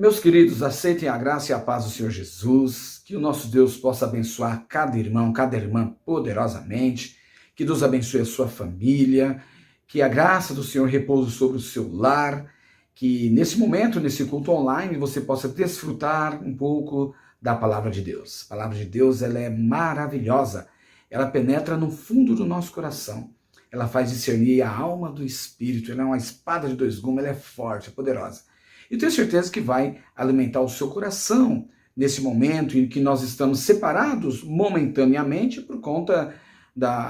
Meus queridos, aceitem a graça e a paz do Senhor Jesus, que o nosso Deus possa abençoar cada irmão, cada irmã poderosamente, que Deus abençoe a sua família, que a graça do Senhor repouse sobre o seu lar, que nesse momento, nesse culto online, você possa desfrutar um pouco da palavra de Deus. A palavra de Deus, ela é maravilhosa, ela penetra no fundo do nosso coração, ela faz discernir a alma do espírito, ela é uma espada de dois gumes, ela é forte, é poderosa. E tenho certeza que vai alimentar o seu coração nesse momento em que nós estamos separados momentaneamente por conta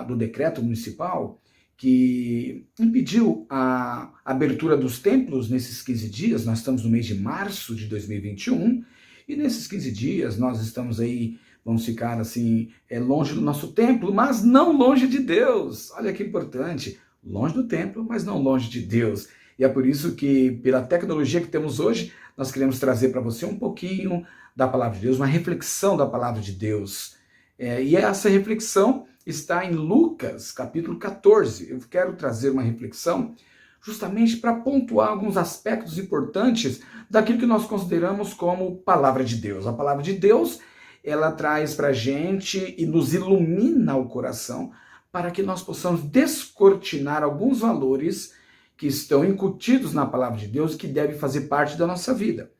do decreto municipal que impediu a abertura dos templos nesses 15 dias. Nós estamos no mês de março de 2021 e nesses 15 dias nós estamos aí, vamos ficar assim, longe do nosso templo, mas não longe de Deus. Olha que importante, longe do templo, mas não longe de Deus. E é por isso que, pela tecnologia que temos hoje, nós queremos trazer para você um pouquinho da palavra de Deus, uma reflexão da palavra de Deus. E essa reflexão está em Lucas, capítulo 14. Eu quero trazer uma reflexão justamente para pontuar alguns aspectos importantes daquilo que nós consideramos como palavra de Deus. A palavra de Deus, ela traz para a gente e nos ilumina o coração para que nós possamos descortinar alguns valores que estão incutidos na palavra de Deus e que devem fazer parte da nossa vida.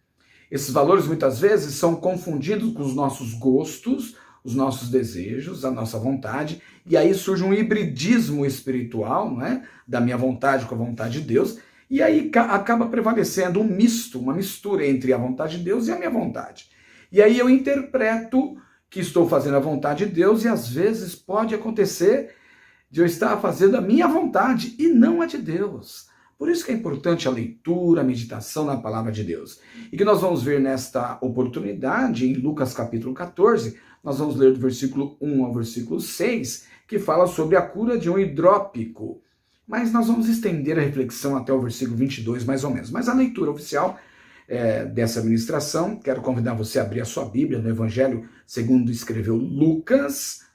Esses valores muitas vezes são confundidos com os nossos gostos, os nossos desejos, a nossa vontade, e aí surge um hibridismo espiritual, não é? Da minha vontade com a vontade de Deus, e aí acaba prevalecendo um misto, uma mistura entre a vontade de Deus e a minha vontade. E aí eu interpreto que estou fazendo a vontade de Deus e às vezes pode acontecer de eu estar fazendo a minha vontade e não a de Deus. Por isso que é importante a leitura, a meditação na palavra de Deus. E que nós vamos ver nesta oportunidade, em Lucas capítulo 14, nós vamos ler do versículo 1 ao versículo 6, que fala sobre a cura de um hidrópico. Mas nós vamos estender a reflexão até o versículo 22, mais ou menos. Mas a leitura oficial dessa ministração, quero convidar você a abrir a sua Bíblia no Evangelho segundo escreveu Lucas,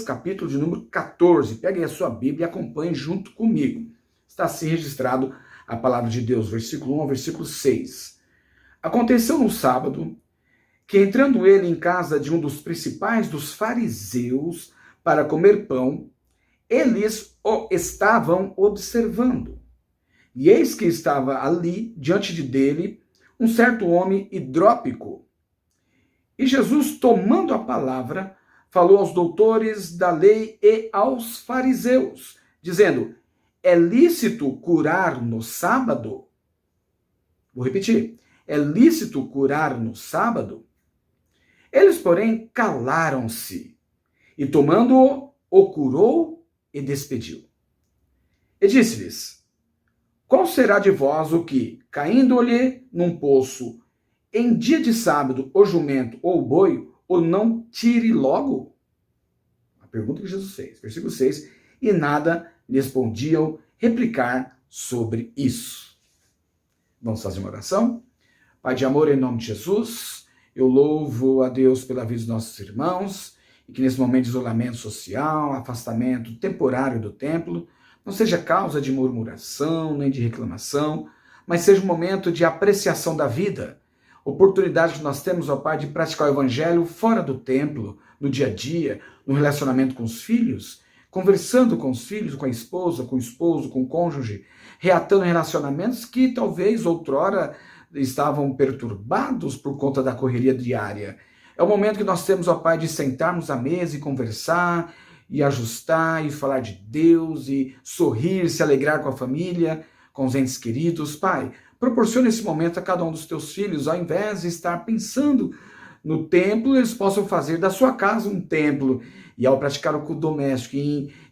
capítulo de número 14. Pegue aí a sua Bíblia e acompanhe junto comigo. Está assim registrado a palavra de Deus, versículo 1 ao versículo 6. Aconteceu no sábado que, entrando ele em casa de um dos principais dos fariseus para comer pão, eles o estavam observando. E eis que estava ali, diante dele, um certo homem hidrópico. E Jesus, tomando a palavra, falou aos doutores da lei e aos fariseus, dizendo: é lícito curar no sábado? Vou repetir. É lícito curar no sábado? Eles, porém, calaram-se, e tomando-o, o curou e despediu. E disse-lhes: qual será de vós o que, caindo-lhe num poço, em dia de sábado, o jumento ou o boi, ou não tire logo? A pergunta que Jesus fez. Versículo 6. E nada lhes podiam replicar sobre isso. Vamos fazer uma oração? Pai de amor, em nome de Jesus, eu louvo a Deus pela vida dos nossos irmãos, e que nesse momento de isolamento social, afastamento temporário do templo, não seja causa de murmuração, nem de reclamação, mas seja um momento de apreciação da vida, oportunidade que nós temos, ó Pai, de praticar o evangelho fora do templo, no dia a dia, no relacionamento com os filhos, conversando com os filhos, com a esposa, com o esposo, com o cônjuge, reatando relacionamentos que talvez outrora estavam perturbados por conta da correria diária. É o momento que nós temos, ó Pai, de sentarmos à mesa e conversar, e ajustar, e falar de Deus, e sorrir, se alegrar com a família, com os entes queridos. Pai, proporciona esse momento a cada um dos teus filhos, ao invés de estar pensando no templo, eles possam fazer da sua casa um templo. E ao praticar o culto doméstico,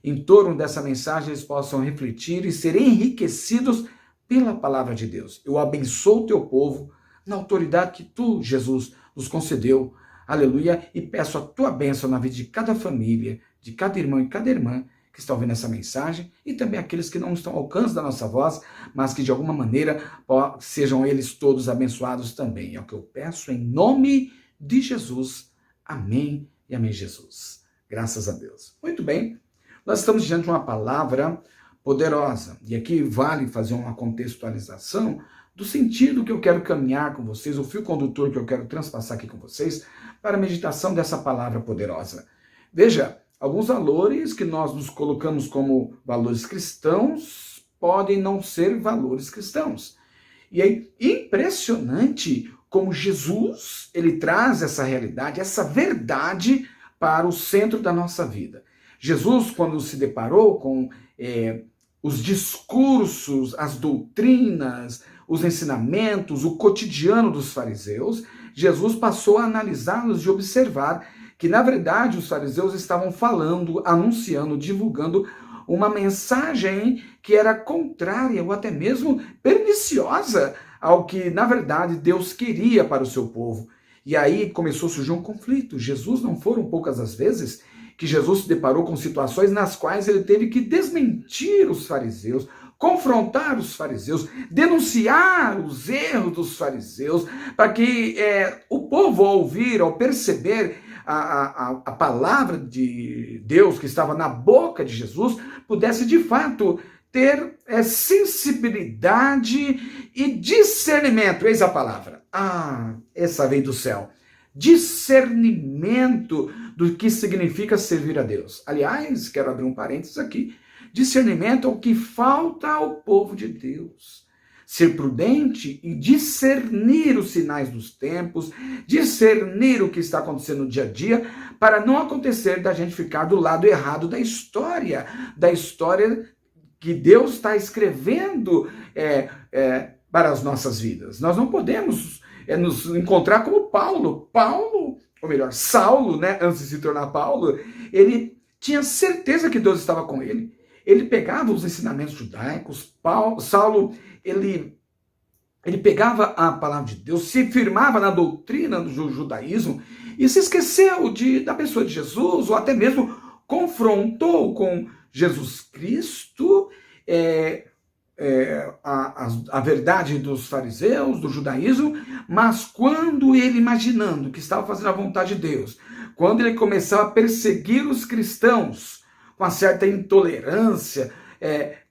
em torno dessa mensagem, eles possam refletir e ser enriquecidos pela palavra de Deus. Eu abençoo o teu povo na autoridade que tu, Jesus, nos concedeu. Aleluia. E peço a tua bênção na vida de cada família, de cada irmão e cada irmã que está ouvindo essa mensagem, e também aqueles que não estão ao alcance da nossa voz, mas que de alguma maneira sejam eles todos abençoados também. É o que eu peço em nome de Jesus. Amém e amém, Jesus. Graças a Deus. Muito bem, nós estamos diante de uma palavra poderosa, e aqui vale fazer uma contextualização do sentido que eu quero caminhar com vocês, o fio condutor que eu quero transpassar aqui com vocês, para a meditação dessa palavra poderosa. Veja, alguns valores que nós nos colocamos como valores cristãos podem não ser valores cristãos. E é impressionante como Jesus, ele traz essa realidade, essa verdade para o centro da nossa vida. Jesus, quando se deparou com os discursos, as doutrinas, os ensinamentos, o cotidiano dos fariseus, Jesus passou a analisá-los e observar que, na verdade, os fariseus estavam falando, anunciando, divulgando uma mensagem que era contrária ou até mesmo perniciosa ao que, na verdade, Deus queria para o seu povo. E aí começou a surgir um conflito. Jesus, não foram poucas as vezes que Jesus se deparou com situações nas quais ele teve que desmentir os fariseus, confrontar os fariseus, denunciar os erros dos fariseus, para que o povo, ao ouvir, ao perceber a palavra de Deus que estava na boca de Jesus, pudesse de fato ter sensibilidade e discernimento. Eis a palavra. Essa veio do céu. Discernimento do que significa servir a Deus. Aliás, quero abrir um parênteses aqui. Discernimento é o que falta ao povo de Deus. Ser prudente e discernir os sinais dos tempos, discernir o que está acontecendo no dia a dia, para não acontecer da gente ficar do lado errado da história que Deus está escrevendo para as nossas vidas. Nós não podemos nos encontrar como Paulo, ou melhor, Saulo, né, antes de se tornar Paulo, ele tinha certeza que Deus estava com ele. Ele pegava os ensinamentos judaicos, Saulo, ele pegava a palavra de Deus, se firmava na doutrina do judaísmo e se esqueceu da pessoa de Jesus, ou até mesmo confrontou com Jesus Cristo a verdade dos fariseus, do judaísmo, mas quando ele, imaginando que estava fazendo a vontade de Deus, quando ele começava a perseguir os cristãos com uma certa intolerância,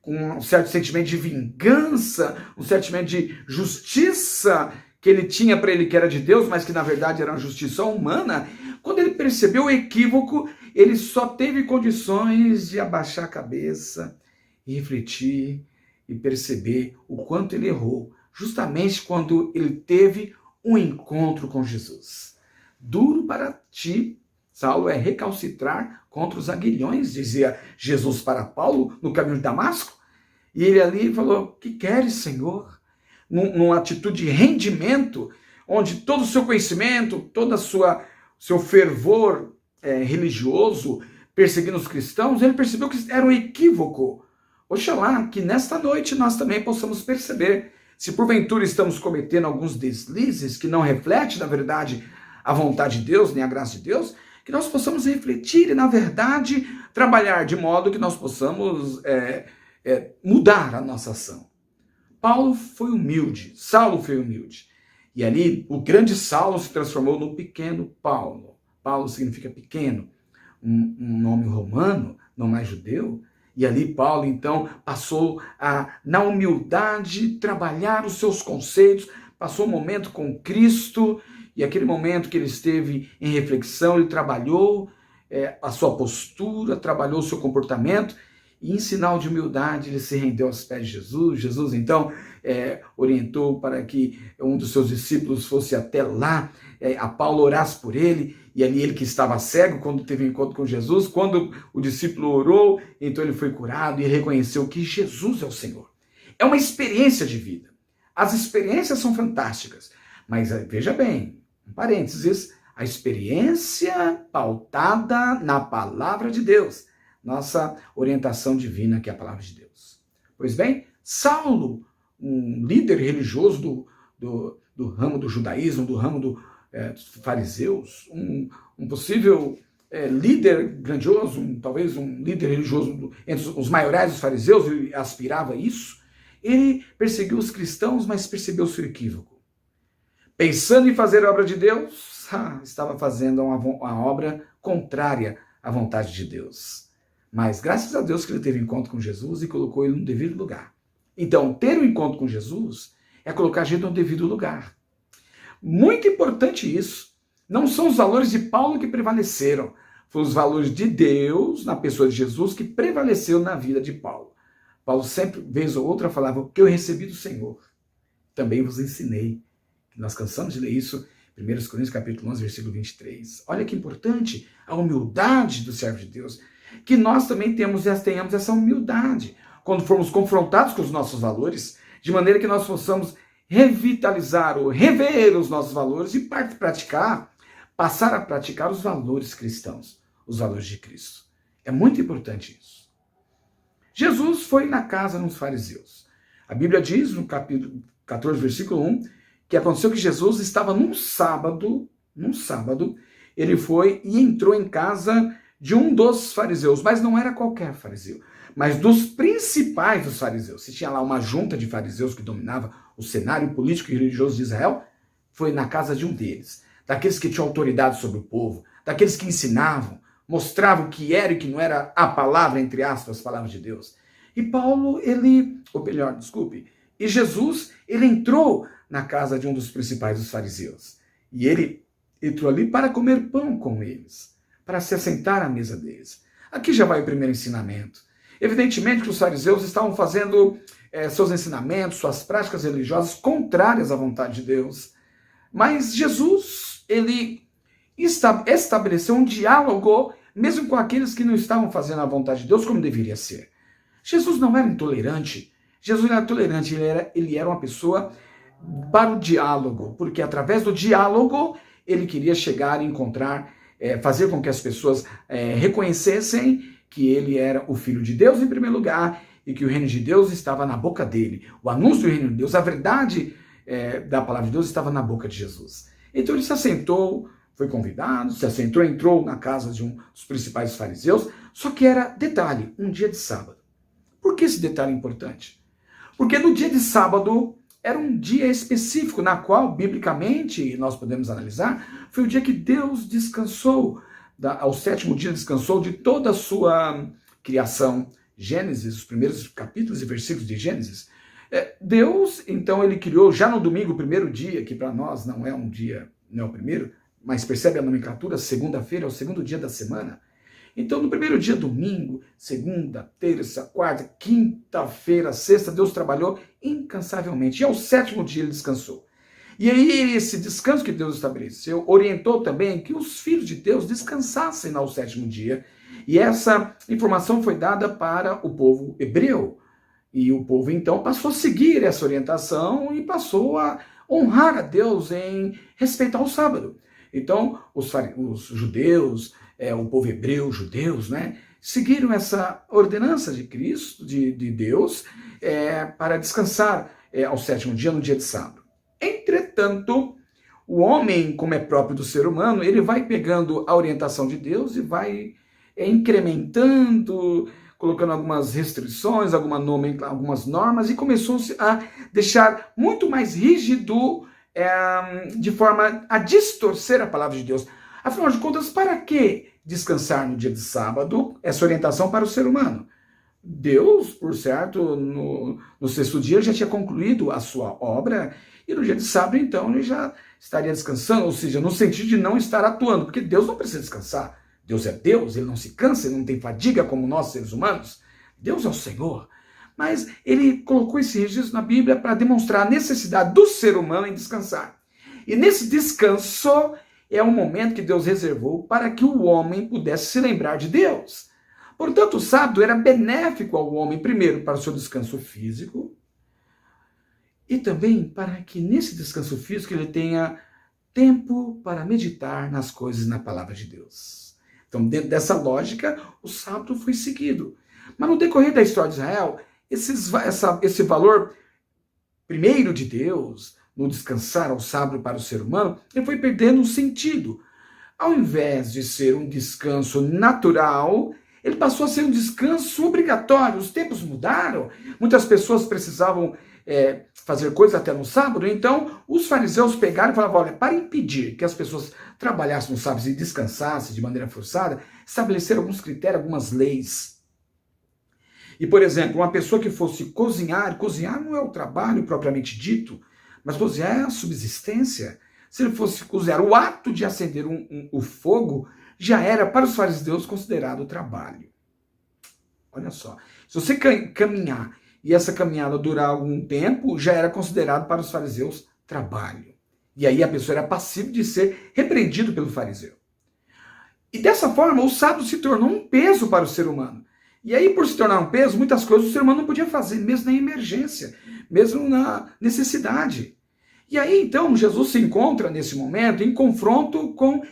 com um certo sentimento de vingança, um sentimento de justiça que ele tinha para ele que era de Deus, mas que na verdade era uma justiça humana, quando ele percebeu o equívoco, ele só teve condições de abaixar a cabeça e refletir e perceber o quanto ele errou, justamente quando ele teve um encontro com Jesus. Duro para ti, Saulo, é recalcitrar contra os aguilhões, dizia Jesus para Paulo no caminho de Damasco. E ele ali falou: que queres, Senhor? Numa atitude de rendimento, onde todo o seu conhecimento, todo o seu fervor religioso, perseguindo os cristãos, ele percebeu que era um equívoco. Oxalá que nesta noite nós também possamos perceber, se porventura estamos cometendo alguns deslizes que não refletem, na verdade, a vontade de Deus, nem a graça de Deus, que nós possamos refletir e, na verdade, trabalhar de modo que nós possamos mudar a nossa ação. Paulo foi humilde, Saulo foi humilde. E ali o grande Saulo se transformou no pequeno Paulo. Paulo significa pequeno, um nome romano, não mais judeu. E ali Paulo, então, passou a, na humildade, trabalhar os seus conceitos, passou um momento com Cristo, e aquele momento que ele esteve em reflexão, ele trabalhou a sua postura, trabalhou o seu comportamento, e em sinal de humildade ele se rendeu aos pés de Jesus. Jesus, então, orientou para que um dos seus discípulos fosse até lá, a Paulo orasse por ele, e ali ele que estava cego, quando teve um encontro com Jesus, quando o discípulo orou, então ele foi curado e reconheceu que Jesus é o Senhor. É uma experiência de vida. As experiências são fantásticas, mas veja bem, um parênteses, a experiência pautada na palavra de Deus, nossa orientação divina, que é a palavra de Deus. Pois bem, Saulo, um líder religioso do ramo do judaísmo, do ramo dos fariseus, um possível líder grandioso, talvez um líder religioso entre os maiorais dos fariseus, ele aspirava a isso, ele perseguiu os cristãos, mas percebeu o seu equívoco. Pensando em fazer a obra de Deus, estava fazendo uma obra contrária à vontade de Deus. Mas graças a Deus que ele teve um encontro com Jesus e colocou ele no devido lugar. Então, ter um encontro com Jesus é colocar a gente no devido lugar. Muito importante isso. Não são os valores de Paulo que prevaleceram, foram os valores de Deus na pessoa de Jesus que prevaleceu na vida de Paulo. Paulo sempre, vez ou outra, falava: o que eu recebi do Senhor, também vos ensinei. Nós cansamos de ler isso, 1 Coríntios capítulo 11, versículo 23. Olha que importante a humildade do servo de Deus, que nós também tenhamos essa humildade quando formos confrontados com os nossos valores, de maneira que nós possamos revitalizar ou rever os nossos valores e passar a praticar os valores cristãos, os valores de Cristo. É muito importante isso. Jesus foi na casa dos fariseus. A Bíblia diz, no capítulo 14, versículo 1, que aconteceu que Jesus estava num sábado, ele foi e entrou em casa de um dos fariseus, mas não era qualquer fariseu, mas dos principais dos fariseus. Se tinha lá uma junta de fariseus que dominava o cenário político e religioso de Israel, foi na casa de um deles, daqueles que tinham autoridade sobre o povo, daqueles que ensinavam, mostravam o que era e que não era a palavra, entre aspas, as palavras de Deus. E Jesus, ele entrou na casa de um dos principais dos fariseus. E ele entrou ali para comer pão com eles, para se assentar à mesa deles. Aqui já vai o primeiro ensinamento. Evidentemente que os fariseus estavam fazendo seus ensinamentos, suas práticas religiosas contrárias à vontade de Deus. Mas Jesus, ele estabeleceu um diálogo, mesmo com aqueles que não estavam fazendo a vontade de Deus como deveria ser. Jesus não era intolerante. Jesus era tolerante, ele era uma pessoa para o diálogo, porque através do diálogo ele queria chegar e encontrar, fazer com que as pessoas reconhecessem que ele era o Filho de Deus em primeiro lugar e que o reino de Deus estava na boca dele. O anúncio do reino de Deus, a verdade da palavra de Deus estava na boca de Jesus. Então ele se assentou, foi convidado, se assentou, entrou na casa de um dos principais fariseus, só que era, detalhe, um dia de sábado. Por que esse detalhe é importante? Porque no dia de sábado era um dia específico na qual, biblicamente, nós podemos analisar, foi o dia que Deus descansou, ao sétimo dia descansou de toda a sua criação. Gênesis, os primeiros capítulos e versículos de Gênesis. Deus, então, ele criou já no domingo, o primeiro dia, que para nós não é um dia, não é o primeiro, mas percebe a nomenclatura, segunda-feira é o segundo dia da semana. Então, no primeiro dia, domingo, segunda, terça, quarta, quinta-feira, sexta, Deus trabalhou incansavelmente. E ao sétimo dia ele descansou. E aí, esse descanso que Deus estabeleceu, orientou também que os filhos de Deus descansassem ao sétimo dia. E essa informação foi dada para o povo hebreu. E o povo, então, passou a seguir essa orientação e passou a honrar a Deus em respeitar o sábado. Então, os judeus, o povo hebreu, judeus, seguiram essa ordenança de Cristo, de Deus, para descansar ao sétimo dia, no dia de sábado. Entretanto, o homem, como é próprio do ser humano, ele vai pegando a orientação de Deus e vai incrementando, colocando algumas restrições, algumas normas, e começou a deixar muito mais rígido, de forma a distorcer a palavra de Deus. Afinal de contas, para que descansar no dia de sábado? Essa orientação para o ser humano. Deus, por certo, no sexto dia já tinha concluído a sua obra, e no dia de sábado, então, ele já estaria descansando, ou seja, no sentido de não estar atuando, porque Deus não precisa descansar. Deus é Deus, ele não se cansa, ele não tem fadiga como nós, seres humanos. Deus é o Senhor. Mas ele colocou esse registro na Bíblia para demonstrar a necessidade do ser humano em descansar. E nesse descanso é um momento que Deus reservou para que o homem pudesse se lembrar de Deus. Portanto, o sábado era benéfico ao homem, primeiro, para o seu descanso físico, e também para que nesse descanso físico ele tenha tempo para meditar nas coisas na palavra de Deus. Então, dentro dessa lógica, o sábado foi seguido. Mas no decorrer da história de Israel, esse valor primeiro de Deus, no descansar ao sábado para o ser humano, ele foi perdendo o sentido. Ao invés de ser um descanso natural, ele passou a ser um descanso obrigatório. Os tempos mudaram, muitas pessoas precisavam fazer coisas até no sábado, então os fariseus pegaram e falavam: olha, para impedir que as pessoas trabalhassem no sábado e descansassem de maneira forçada, estabeleceram alguns critérios, algumas leis. E, por exemplo, uma pessoa que fosse cozinhar não é o trabalho propriamente dito, mas cozinhar é a subsistência. Se ele fosse cozinhar, o ato de acender o fogo já era para os fariseus considerado trabalho. Olha só, se você caminhar e essa caminhada durar algum tempo, já era considerado para os fariseus trabalho. E aí a pessoa era passível de ser repreendido pelo fariseu. E dessa forma, o sábado se tornou um peso para o ser humano. E aí, por se tornar um peso, muitas coisas o ser humano não podia fazer, mesmo na emergência, mesmo na necessidade. E aí, então, Jesus se encontra, nesse momento, em confronto com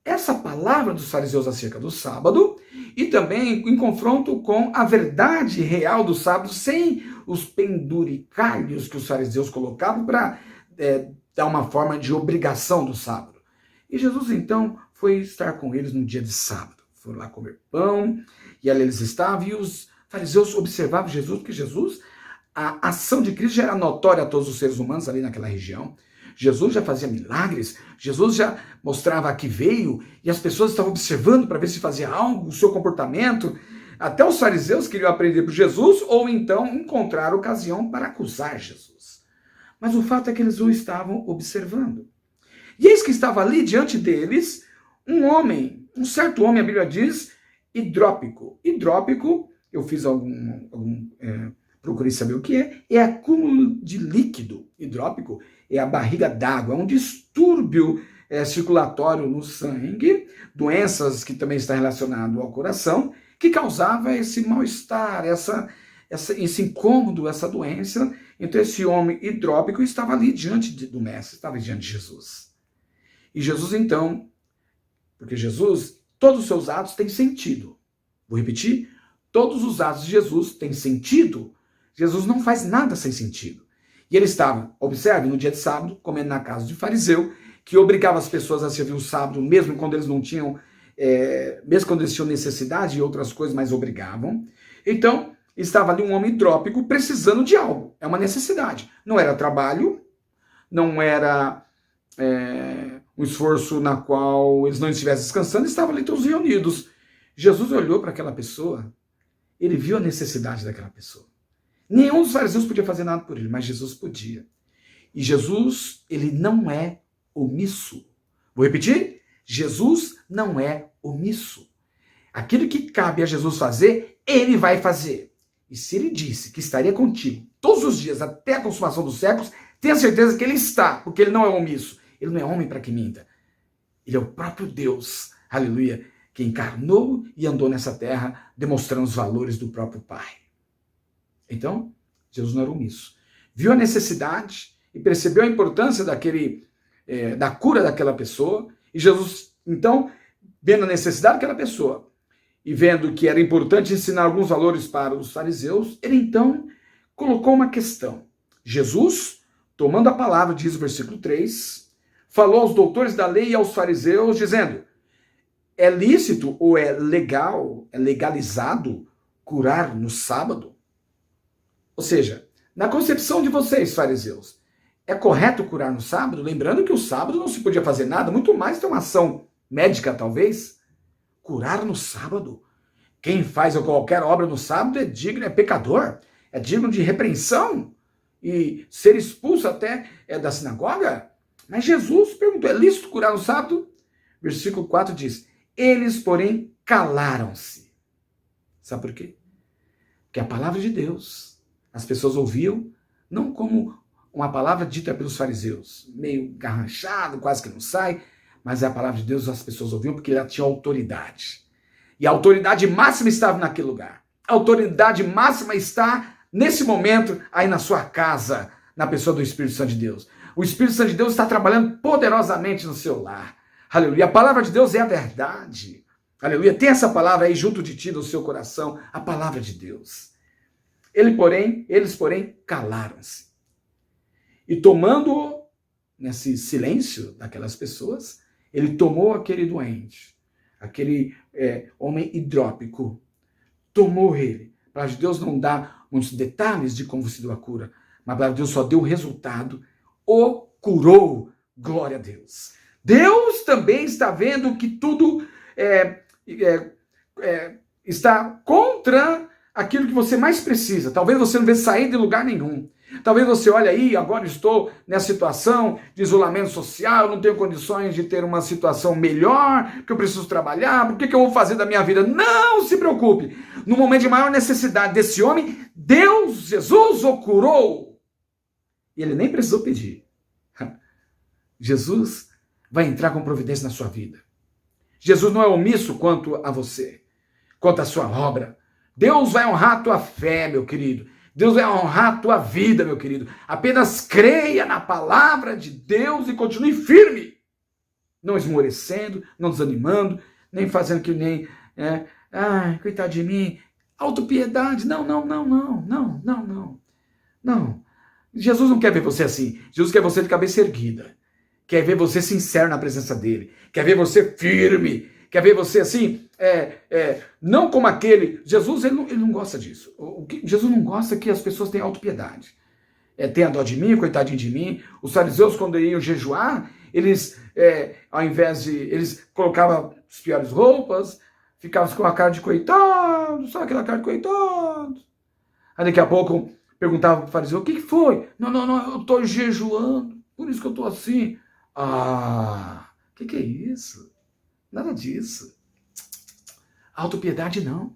essa palavra dos fariseus acerca do sábado e também em confronto com a verdade real do sábado, sem os penduricalhos que os fariseus colocavam para dar uma forma de obrigação do sábado. E Jesus, então, foi estar com eles no dia de sábado. Foram lá comer pão, e ali eles estavam, e os fariseus observavam Jesus, porque Jesus, a ação de Cristo já era notória a todos os seres humanos ali naquela região. Jesus já fazia milagres, Jesus já mostrava que veio, e as pessoas estavam observando para ver se fazia algo, o seu comportamento. Até os fariseus queriam aprender por Jesus, ou então encontrar ocasião para acusar Jesus. Mas o fato é que eles o estavam observando. E eis que estava ali diante deles um homem, um certo homem, a Bíblia diz, hidrópico. Hidrópico, eu fiz procurei saber o que é acúmulo de líquido. Hidrópico é a barriga d'água, é um distúrbio circulatório no sangue, doenças que também está relacionado ao coração, que causava esse mal-estar, esse incômodo, essa doença. Então esse homem hidrópico estava ali diante do mestre, estava diante de Jesus. E Jesus então, porque Jesus, todos os seus atos têm sentido. Vou repetir, todos os atos de Jesus têm sentido. Jesus não faz nada sem sentido. E ele estava, observe, no dia de sábado, comendo na casa de fariseu, que obrigava as pessoas a servir o sábado, mesmo quando eles não tinham, mesmo quando eles tinham necessidade e outras coisas, mas obrigavam. Então, estava ali um homem hidrópico precisando de algo. É uma necessidade. Não era trabalho, não era um esforço na qual eles não estivessem descansando, estavam ali todos reunidos. Jesus olhou para aquela pessoa, ele viu a necessidade daquela pessoa. Nenhum dos fariseus podia fazer nada por ele, mas Jesus podia. E Jesus, ele não é omisso. Vou repetir? Jesus não é omisso. Aquilo que cabe a Jesus fazer, ele vai fazer. E se ele disse que estaria contigo todos os dias até a consumação dos séculos, tenha certeza que ele está, porque ele não é omisso. Ele não é homem para que minta. Ele é o próprio Deus, aleluia, que encarnou e andou nessa terra, demonstrando os valores do próprio Pai. Então, Jesus não era omisso. Viu a necessidade e percebeu a importância da cura daquela pessoa. E Jesus, então, vendo a necessidade daquela pessoa e vendo que era importante ensinar alguns valores para os fariseus, ele então colocou uma questão. Jesus, tomando a palavra, diz o versículo 3, falou aos doutores da lei e aos fariseus, dizendo: é lícito ou é legal, é legalizado curar no sábado? Ou seja, na concepção de vocês, fariseus, é correto curar no sábado? Lembrando que o sábado não se podia fazer nada, muito mais ter uma ação médica, talvez. Curar no sábado? Quem faz qualquer obra no sábado é digno, é pecador, é digno de repreensão e ser expulso até da sinagoga. Mas Jesus perguntou, é lícito curar no sábado? Versículo 4 diz, eles, porém, calaram-se. Sabe por quê? Porque a palavra de Deus, as pessoas ouviam, não como uma palavra dita pelos fariseus, meio garranchado, quase que não sai, mas a palavra de Deus as pessoas ouviam porque ela tinha autoridade. E a autoridade máxima estava naquele lugar. A autoridade máxima está, nesse momento, aí na sua casa, na pessoa do Espírito Santo de Deus. O Espírito Santo de Deus está trabalhando poderosamente no seu lar. Aleluia. A palavra de Deus é a verdade. Aleluia. Tem essa palavra aí junto de ti, no seu coração, a palavra de Deus. Eles, porém, calaram-se. E tomando nesse silêncio daquelas pessoas, ele tomou aquele doente, aquele homem hidrópico, tomou ele. A palavra de Deus não dá muitos detalhes de como se deu a cura, mas a palavra de Deus só deu o resultado, o curou. Glória a Deus. Deus também está vendo que tudo está contra aquilo que você mais precisa. Talvez você não vê sair de lugar nenhum. Talvez você olhe aí, agora estou nessa situação de isolamento social, não tenho condições de ter uma situação melhor, porque eu preciso trabalhar, o que eu vou fazer da minha vida? Não se preocupe. No momento de maior necessidade desse homem, Deus, Jesus, o curou. E ele nem precisou pedir. Jesus vai entrar com providência na sua vida. Jesus não é omisso quanto a você, quanto à sua obra. Deus vai honrar a tua fé, meu querido. Deus vai honrar a tua vida, meu querido. Apenas creia na palavra de Deus e continue firme. Não esmorecendo, não desanimando, nem fazendo que nem... ai, coitado de mim. Autopiedade. Não. Não. Jesus não quer ver você assim. Jesus quer você de cabeça erguida. Quer ver você sincero na presença dele. Quer ver você firme. Quer ver você assim, não como aquele... Jesus, ele não gosta disso. Jesus não gosta que as pessoas tenham autopiedade. Tenha dó de mim, coitadinho de mim. Os fariseus, quando iam jejuar, eles, ao invés de... Eles colocavam as piores roupas, ficavam com a cara de coitado, sabe aquela cara de coitado? Aí daqui a pouco perguntava para o fariseu, o que foi? Não, eu estou jejuando, por isso que eu estou assim. O que é isso? Nada disso. Autopiedade não.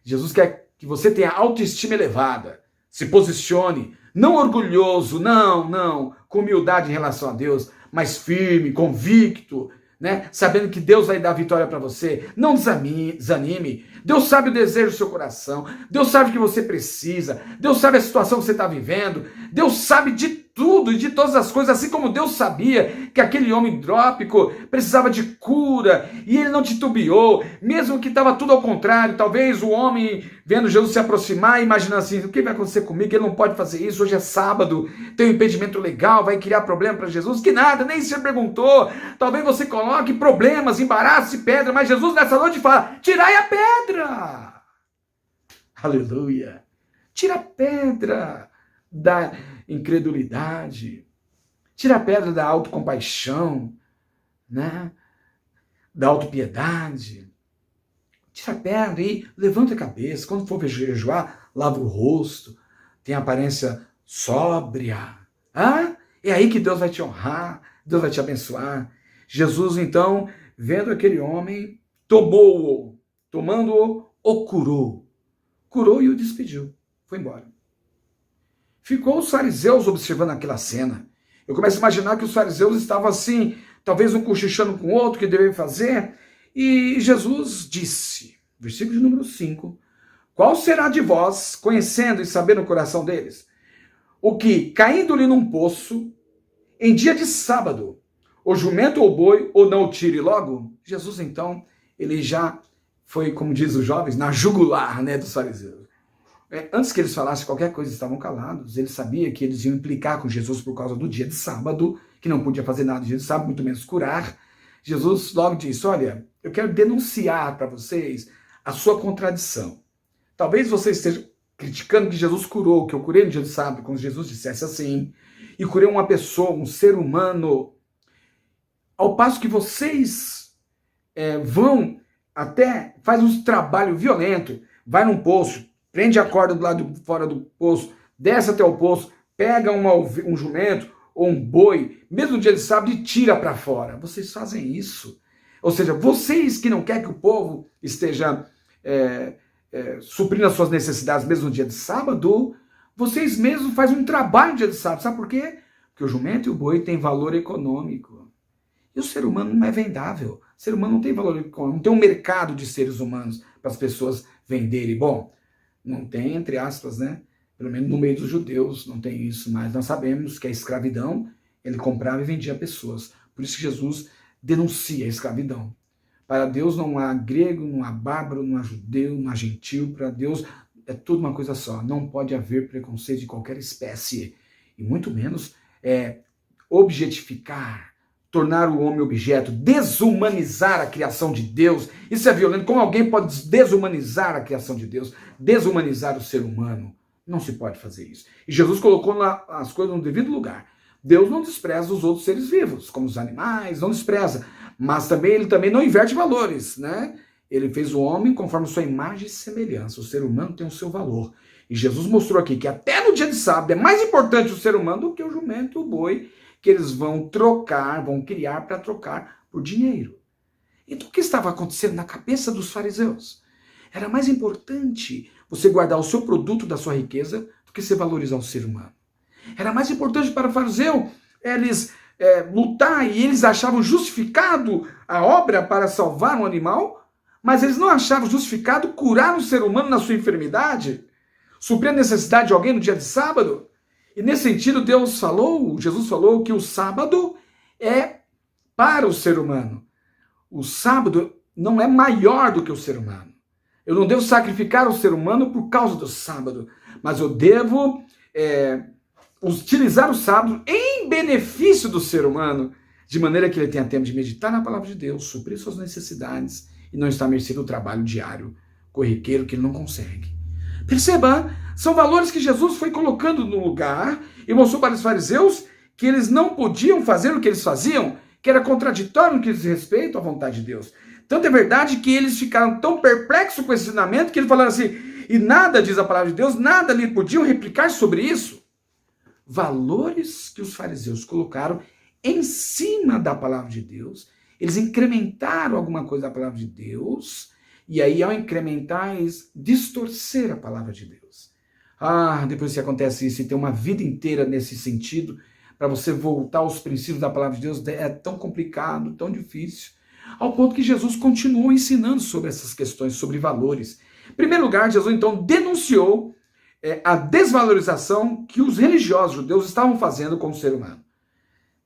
Jesus quer que você tenha autoestima elevada. Se posicione. Não orgulhoso, não. Com humildade em relação a Deus. Mas firme, convicto. Né? Sabendo que Deus vai dar vitória para você. Não desanime. Deus sabe o desejo do seu coração. Deus sabe o que você precisa. Deus sabe a situação que você está vivendo. Deus sabe de tudo e de todas as coisas, assim como Deus sabia que aquele homem hidrópico precisava de cura, e ele não titubeou, mesmo que estava tudo ao contrário. Talvez o homem, vendo Jesus se aproximar, imaginando assim, o que vai acontecer comigo? Ele não pode fazer isso, hoje é sábado, tem um impedimento legal, vai criar problema para Jesus? Que nada, nem se perguntou. Talvez você coloque problemas, embaraços e pedra, mas Jesus nessa noite fala, tirai a pedra. Aleluia. Tira a pedra da incredulidade, tira a pedra da autocompaixão, né? Da autopiedade, tira a pedra e levanta a cabeça, quando for jejuar, lava o rosto, tem aparência sóbria, é aí que Deus vai te honrar, Deus vai te abençoar. Jesus então, vendo aquele homem, tomando-o, o curou e o despediu, foi embora. Ficou os fariseus observando aquela cena. Eu começo a imaginar que os fariseus estavam assim, talvez um cochichando com o outro, o que devem fazer. E Jesus disse, versículo de número 5, qual será de vós, conhecendo e sabendo o coração deles, o que, caindo-lhe num poço, em dia de sábado, o jumento ou o boi, ou não o tire logo? Jesus, então, ele já foi, como diz os jovens, na jugular, né, dos fariseus. Antes que eles falassem qualquer coisa, estavam calados. Ele sabia que eles iam implicar com Jesus por causa do dia de sábado, que não podia fazer nada no dia de sábado, muito menos curar. Jesus logo disse, olha, eu quero denunciar para vocês a sua contradição. Talvez vocês estejam criticando que Jesus curou, que eu curei no dia de sábado, como Jesus dissesse assim, e curei uma pessoa, um ser humano, ao passo que vocês vão até, faz um trabalho violento, vai num poço, prende a corda do lado de fora do poço, desce até o poço, pega um jumento ou um boi, mesmo no dia de sábado, e tira para fora. Vocês fazem isso. Ou seja, vocês que não querem que o povo esteja suprindo as suas necessidades mesmo no dia de sábado, vocês mesmos fazem um trabalho no dia de sábado. Sabe por quê? Porque o jumento e o boi têm valor econômico. E o ser humano não é vendável. O ser humano não tem valor econômico, não tem um mercado de seres humanos para as pessoas venderem. Bom, não tem, entre aspas, né? Pelo menos no meio dos judeus não tem isso, mas nós sabemos que a escravidão, ele comprava e vendia pessoas. Por isso que Jesus denuncia a escravidão. Para Deus não há grego, não há bárbaro, não há judeu, não há gentil. Para Deus é tudo uma coisa só. Não pode haver preconceito de qualquer espécie. E muito menos objetificar, tornar o homem objeto, desumanizar a criação de Deus. Isso é violento. Como alguém pode desumanizar a criação de Deus? Desumanizar o ser humano? Não se pode fazer isso. E Jesus colocou as coisas no devido lugar. Deus não despreza os outros seres vivos, como os animais, não despreza. Mas também ele também não inverte valores, né? Ele fez o homem conforme sua imagem e semelhança. O ser humano tem o seu valor. E Jesus mostrou aqui que até no dia de sábado é mais importante o ser humano do que o jumento e o boi, que eles vão trocar, vão criar para trocar por dinheiro. Então o que estava acontecendo na cabeça dos fariseus? Era mais importante você guardar o seu produto da sua riqueza do que você valorizar o ser humano. Era mais importante para o fariseu eles lutar, e eles achavam justificado a obra para salvar um animal, mas eles não achavam justificado curar um ser humano na sua enfermidade, suprir a necessidade de alguém no dia de sábado. E nesse sentido, Jesus falou que o sábado é para o ser humano. O sábado não é maior do que o ser humano. Eu não devo sacrificar o ser humano por causa do sábado, mas eu devo utilizar o sábado em benefício do ser humano, de maneira que ele tenha tempo de meditar na palavra de Deus, suprir suas necessidades e não estar à mercê do trabalho diário, corriqueiro, que ele não consegue. Perceba, são valores que Jesus foi colocando no lugar e mostrou para os fariseus que eles não podiam fazer o que eles faziam, que era contraditório no que diz respeito à vontade de Deus. Tanto é verdade que eles ficaram tão perplexos com esse ensinamento que eles falaram assim, e nada, diz a palavra de Deus, nada lhe podiam replicar sobre isso. Valores que os fariseus colocaram em cima da palavra de Deus, eles incrementaram alguma coisa da palavra de Deus, e aí ao incrementar, eles distorceram a palavra de Deus. Depois que acontece isso e tem uma vida inteira nesse sentido, para você voltar aos princípios da palavra de Deus, é tão complicado, tão difícil, ao ponto que Jesus continuou ensinando sobre essas questões, sobre valores. Em primeiro lugar, Jesus então denunciou a desvalorização que os religiosos judeus estavam fazendo com o ser humano.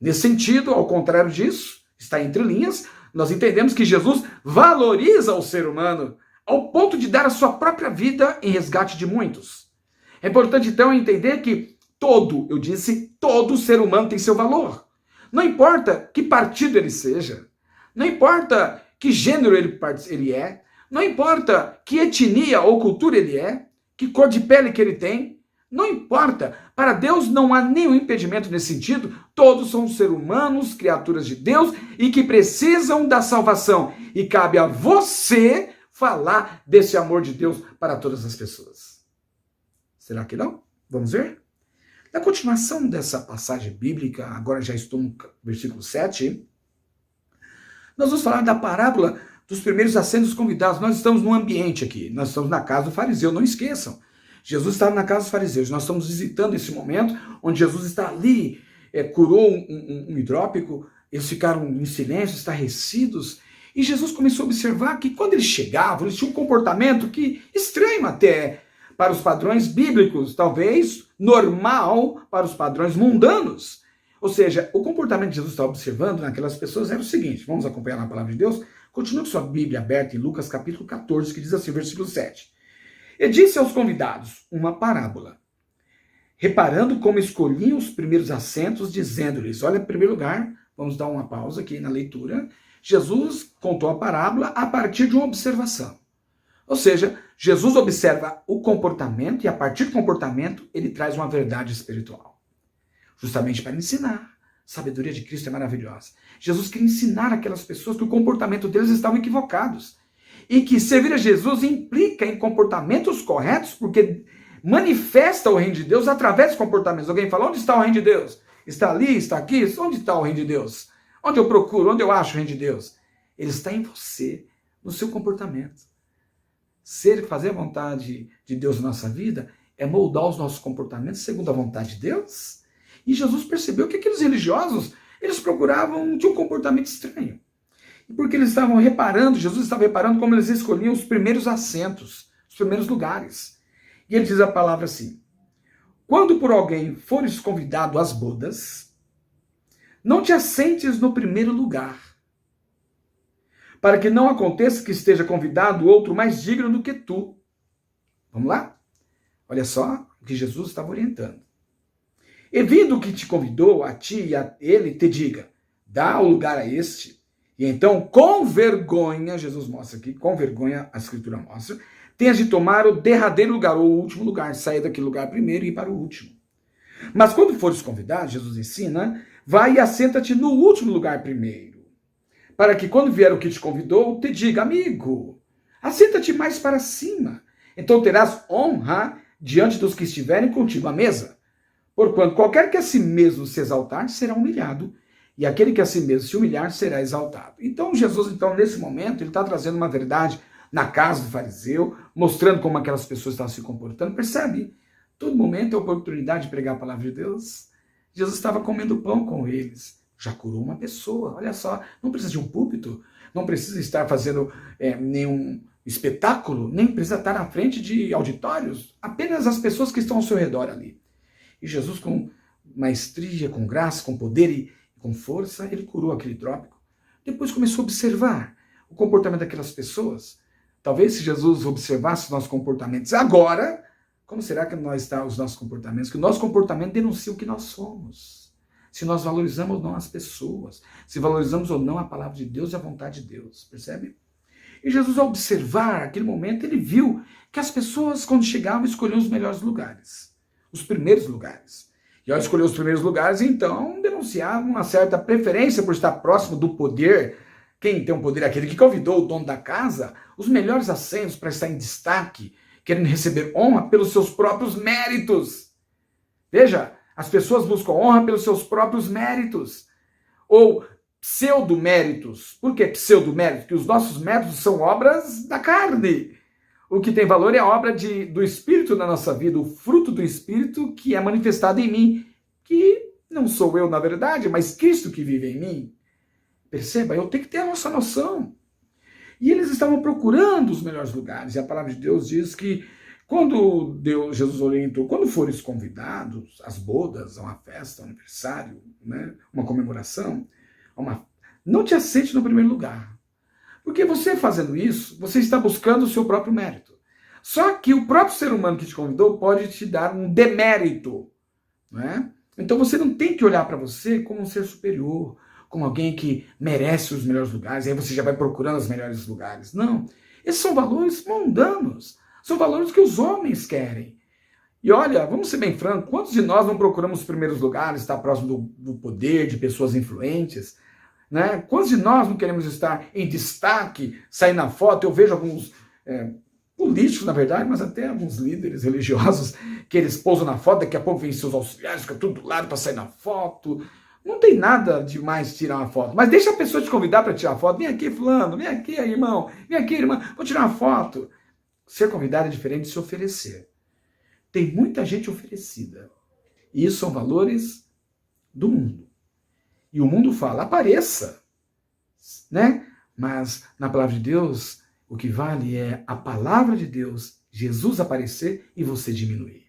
Nesse sentido, ao contrário disso, está entre linhas, nós entendemos que Jesus valoriza o ser humano ao ponto de dar a sua própria vida em resgate de muitos. É importante então entender que todo ser humano tem seu valor. Não importa que partido ele seja, não importa que gênero ele é, não importa que etnia ou cultura ele é, que cor de pele que ele tem, não importa. Para Deus não há nenhum impedimento nesse sentido. Todos são seres humanos, criaturas de Deus e que precisam da salvação. E cabe a você falar desse amor de Deus para todas as pessoas. Será que não? Vamos ver? Na continuação dessa passagem bíblica, agora já estou no versículo 7, nós vamos falar da parábola dos primeiros assentos convidados. Nós estamos num ambiente aqui, nós estamos na casa do fariseu, não esqueçam. Jesus estava na casa dos fariseus, nós estamos visitando esse momento onde Jesus está ali, curou um hidrópico, eles ficaram em silêncio, estarrecidos, e Jesus começou a observar que quando eles chegavam, eles tinham um comportamento que estranho até para os padrões bíblicos, talvez normal para os padrões mundanos. Ou seja, o comportamento que Jesus estava observando naquelas pessoas era o seguinte, vamos acompanhar na palavra de Deus, continue com sua Bíblia aberta em Lucas capítulo 14, que diz assim, versículo 7. E disse aos convidados uma parábola, reparando como escolhiam os primeiros assentos, dizendo-lhes, olha, em primeiro lugar, vamos dar uma pausa aqui na leitura, Jesus contou a parábola a partir de uma observação. Ou seja, Jesus observa o comportamento e a partir do comportamento ele traz uma verdade espiritual. Justamente para ensinar. A sabedoria de Cristo é maravilhosa. Jesus queria ensinar aquelas pessoas que o comportamento deles estavam equivocados. E que servir a Jesus implica em comportamentos corretos, porque manifesta o reino de Deus através dos comportamentos. Alguém fala, onde está o reino de Deus? Está ali, está aqui? Onde está o reino de Deus? Onde eu procuro? Onde eu acho o reino de Deus? Ele está em você, no seu comportamento. Fazer a vontade de Deus na nossa vida é moldar os nossos comportamentos segundo a vontade de Deus. E Jesus percebeu que aqueles religiosos, eles procuravam de um comportamento estranho. Porque eles estavam reparando, Jesus estava reparando como eles escolhiam os primeiros assentos, os primeiros lugares. E ele diz a palavra assim, quando por alguém fores convidado às bodas, não te assentes no primeiro lugar, para que não aconteça que esteja convidado outro mais digno do que tu. Vamos lá? Olha só o que Jesus estava orientando. E vindo o que te convidou, a ti e a ele, te diga, dá o lugar a este. E então, com vergonha, Jesus mostra aqui, com vergonha, a Escritura mostra, tenhas de tomar o derradeiro lugar, ou o último lugar, sair daquele lugar primeiro e ir para o último. Mas quando fores convidado, Jesus ensina, vai e assenta-te no último lugar primeiro, para que quando vier o que te convidou, te diga, amigo, assenta-te mais para cima, então terás honra diante dos que estiverem contigo à mesa. Porquanto qualquer que a si mesmo se exaltar será humilhado, e aquele que a si mesmo se humilhar será exaltado. Então Jesus, nesse momento, ele está trazendo uma verdade na casa do fariseu, mostrando como aquelas pessoas estavam se comportando. Percebe? Todo momento é oportunidade de pregar a palavra de Deus. Jesus estava comendo pão com eles. Já curou uma pessoa, olha só. Não precisa de um púlpito, não precisa estar fazendo nenhum espetáculo, nem precisa estar na frente de auditórios. Apenas as pessoas que estão ao seu redor ali. E Jesus, com maestria, com graça, com poder e com força, ele curou aquele trópico. Depois começou a observar o comportamento daquelas pessoas. Talvez se Jesus observasse os nossos comportamentos agora, como será que estão os nossos comportamentos? Que o nosso comportamento denuncia o que nós somos. Se nós valorizamos ou não as pessoas, se valorizamos ou não a palavra de Deus e a vontade de Deus, percebe? E Jesus, ao observar aquele momento, ele viu que as pessoas, quando chegavam, escolhiam os melhores lugares, os primeiros lugares. E ao escolher os primeiros lugares, então, denunciavam uma certa preferência por estar próximo do poder. Quem tem o poder é aquele que convidou o dono da casa, os melhores assentos para estar em destaque, querendo receber honra pelos seus próprios méritos. Veja, as pessoas buscam honra pelos seus próprios méritos, ou pseudo-méritos. Por que pseudo-méritos? Porque os nossos méritos são obras da carne. O que tem valor é a obra do Espírito na nossa vida, o fruto do Espírito que é manifestado em mim, que não sou eu na verdade, mas Cristo que vive em mim. Perceba, eu tenho que ter a nossa noção. E eles estavam procurando os melhores lugares, e a palavra de Deus diz que quando Jesus orientou, quando forem convidados às bodas, a uma festa, a um aniversário, né, uma comemoração, não te aceite no primeiro lugar. Porque você fazendo isso, você está buscando o seu próprio mérito. Só que o próprio ser humano que te convidou pode te dar um demérito. Não é? Então você não tem que olhar para você como um ser superior, como alguém que merece os melhores lugares, aí você já vai procurando os melhores lugares. Não. Esses são valores mundanos. São valores que os homens querem. E olha, vamos ser bem francos, quantos de nós não procuramos os primeiros lugares, estar próximo do poder, de pessoas influentes? Né? Quantos de nós não queremos estar em destaque, sair na foto? Eu vejo alguns políticos, na verdade, mas até alguns líderes religiosos que eles pousam na foto, daqui a pouco vem seus auxiliares, fica tudo do lado para sair na foto. Não tem nada demais tirar uma foto, mas deixa a pessoa te convidar para tirar foto. Vem aqui, fulano, vem aqui, irmão, vem aqui, irmã, vou tirar uma foto. Ser convidado é diferente de se oferecer. Tem muita gente oferecida. E isso são valores do mundo. E o mundo fala, apareça, né? Mas na palavra de Deus, o que vale é a palavra de Deus, Jesus aparecer e você diminuir.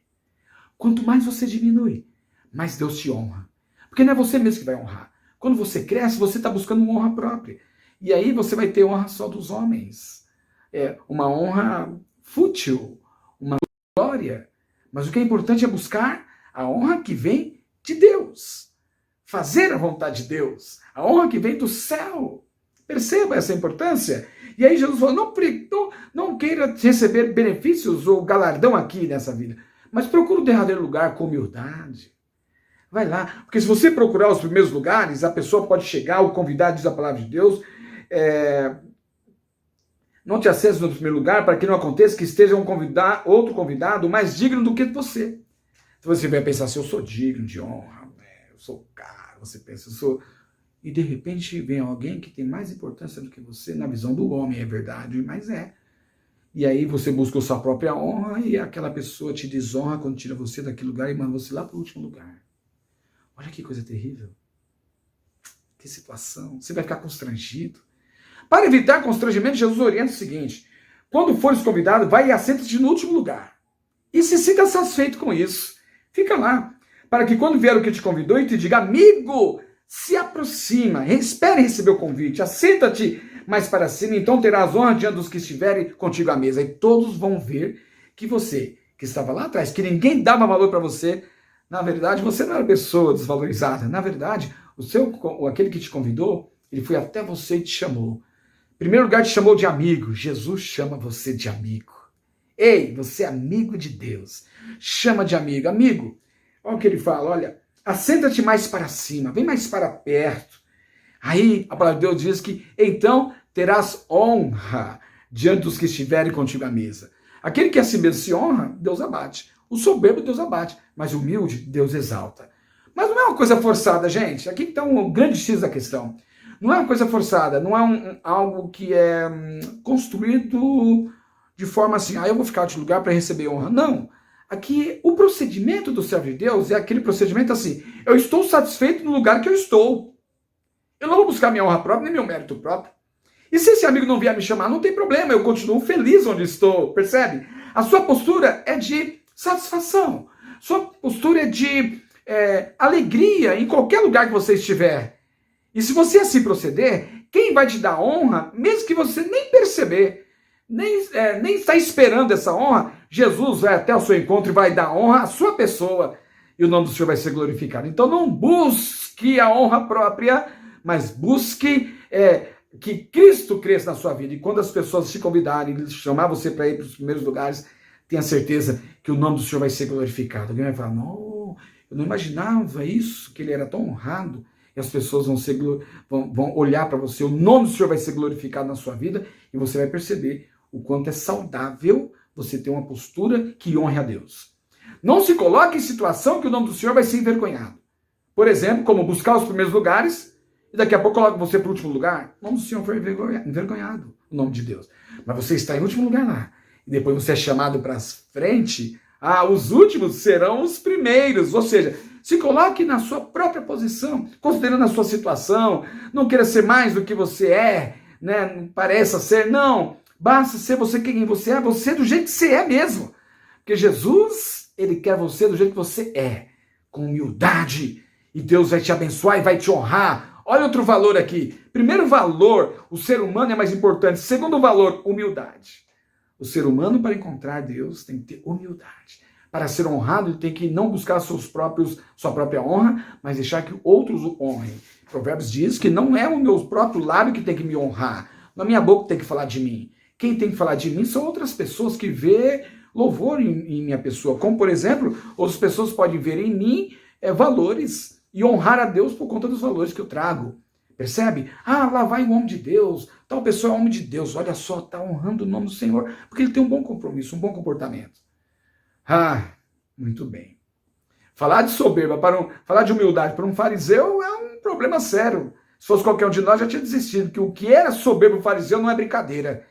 Quanto mais você diminui, mais Deus te honra. Porque não é você mesmo que vai honrar. Quando você cresce, você está buscando uma honra própria. E aí você vai ter honra só dos homens. É uma honra fútil, uma glória. Mas o que é importante é buscar a honra que vem de Deus. Fazer a vontade de Deus, a honra que vem do céu. Perceba essa importância? E aí Jesus falou, não queira receber benefícios ou galardão aqui nessa vida, mas procura o derradeiro lugar com humildade. Vai lá, porque se você procurar os primeiros lugares, a pessoa pode chegar, o convidado diz a palavra de Deus, não te acesse no primeiro lugar, para que não aconteça que esteja outro convidado mais digno do que você. Então você vai pensar assim, eu sou digno de honra, eu sou caro. Você pensa, eu sou... E de repente vem alguém que tem mais importância do que você, na visão do homem, é verdade, mas é. E aí você busca a sua própria honra e aquela pessoa te desonra quando tira você daquele lugar e manda você lá para o último lugar. Olha que coisa terrível. Que situação. Você vai ficar constrangido. Para evitar constrangimento, Jesus orienta o seguinte, quando fores convidado, vai e assenta-te no último lugar. E se sinta satisfeito com isso. Fica lá. Para que quando vier o que te convidou e te diga, amigo, se aproxima, espere receber o convite, assenta-te mais para cima, então terás honra diante dos que estiverem contigo à mesa. E todos vão ver que você, que estava lá atrás, que ninguém dava valor para você, na verdade, você não era pessoa desvalorizada. Na verdade, aquele que te convidou, ele foi até você e te chamou. Em primeiro lugar, te chamou de amigo. Jesus chama você de amigo. Ei, você é amigo de Deus. Chama de amigo. Amigo, olha o que ele fala, olha, assenta-te mais para cima, vem mais para perto. Aí a palavra de Deus diz que então terás honra diante dos que estiverem contigo à mesa. Aquele que a si mesmo se honra, Deus abate. O soberbo Deus abate, mas o humilde Deus exalta. Mas não é uma coisa forçada, gente. Aqui está um grande X da questão. Não é uma coisa forçada, não é algo que é construído de forma assim, eu vou ficar em outro lugar para receber honra. Não. Aqui, o procedimento do servo de Deus é aquele procedimento assim, eu estou satisfeito no lugar que eu estou. Eu não vou buscar minha honra própria, nem meu mérito próprio. E se esse amigo não vier me chamar, não tem problema, eu continuo feliz onde estou, percebe? A sua postura é de satisfação. Sua postura é de alegria em qualquer lugar que você estiver. E se você assim proceder, quem vai te dar honra, mesmo que você nem perceber, nem está esperando essa honra, Jesus vai até o seu encontro e vai dar honra à sua pessoa. E o nome do Senhor vai ser glorificado. Então não busque a honra própria, mas busque que Cristo cresça na sua vida. E quando as pessoas te convidarem e chamar você para ir para os primeiros lugares, tenha certeza que o nome do Senhor vai ser glorificado. Alguém vai falar, não, eu não imaginava isso, que ele era tão honrado. E as pessoas vão olhar para você, o nome do Senhor vai ser glorificado na sua vida e você vai perceber o quanto é saudável você ter uma postura que honre a Deus. Não se coloque em situação que o nome do Senhor vai ser envergonhado. Por exemplo, como buscar os primeiros lugares e daqui a pouco coloca você para o último lugar. O nome do Senhor foi envergonhado, o nome de Deus. Mas você está em último lugar lá. E depois você é chamado para frente, os últimos serão os primeiros. Ou seja, se coloque na sua própria posição, considerando a sua situação. Não queira ser mais do que você é, né? Não pareça ser, não. Basta ser você quem você é do jeito que você é mesmo. Porque Jesus, ele quer você do jeito que você é, com humildade. E Deus vai te abençoar e vai te honrar. Olha outro valor aqui. Primeiro valor, o ser humano é mais importante. Segundo valor, humildade. O ser humano, para encontrar Deus, tem que ter humildade. Para ser honrado, ele tem que não buscar sua própria honra, mas deixar que outros o honrem. Provérbios diz que não é o meu próprio lábio que tem que me honrar, não é a minha boca que tem que falar de mim. Quem tem que falar de mim são outras pessoas que vê louvor em minha pessoa. Como, por exemplo, outras pessoas podem ver em mim valores e honrar a Deus por conta dos valores que eu trago. Percebe? Lá vai o homem de Deus, tal pessoa é homem de Deus, olha só, está honrando o nome do Senhor, porque ele tem um bom compromisso, um bom comportamento. Muito bem. Falar de soberba, falar de humildade para um fariseu é um problema sério. Se fosse qualquer um de nós, já tinha desistido, que o que era soberbo fariseu não é brincadeira.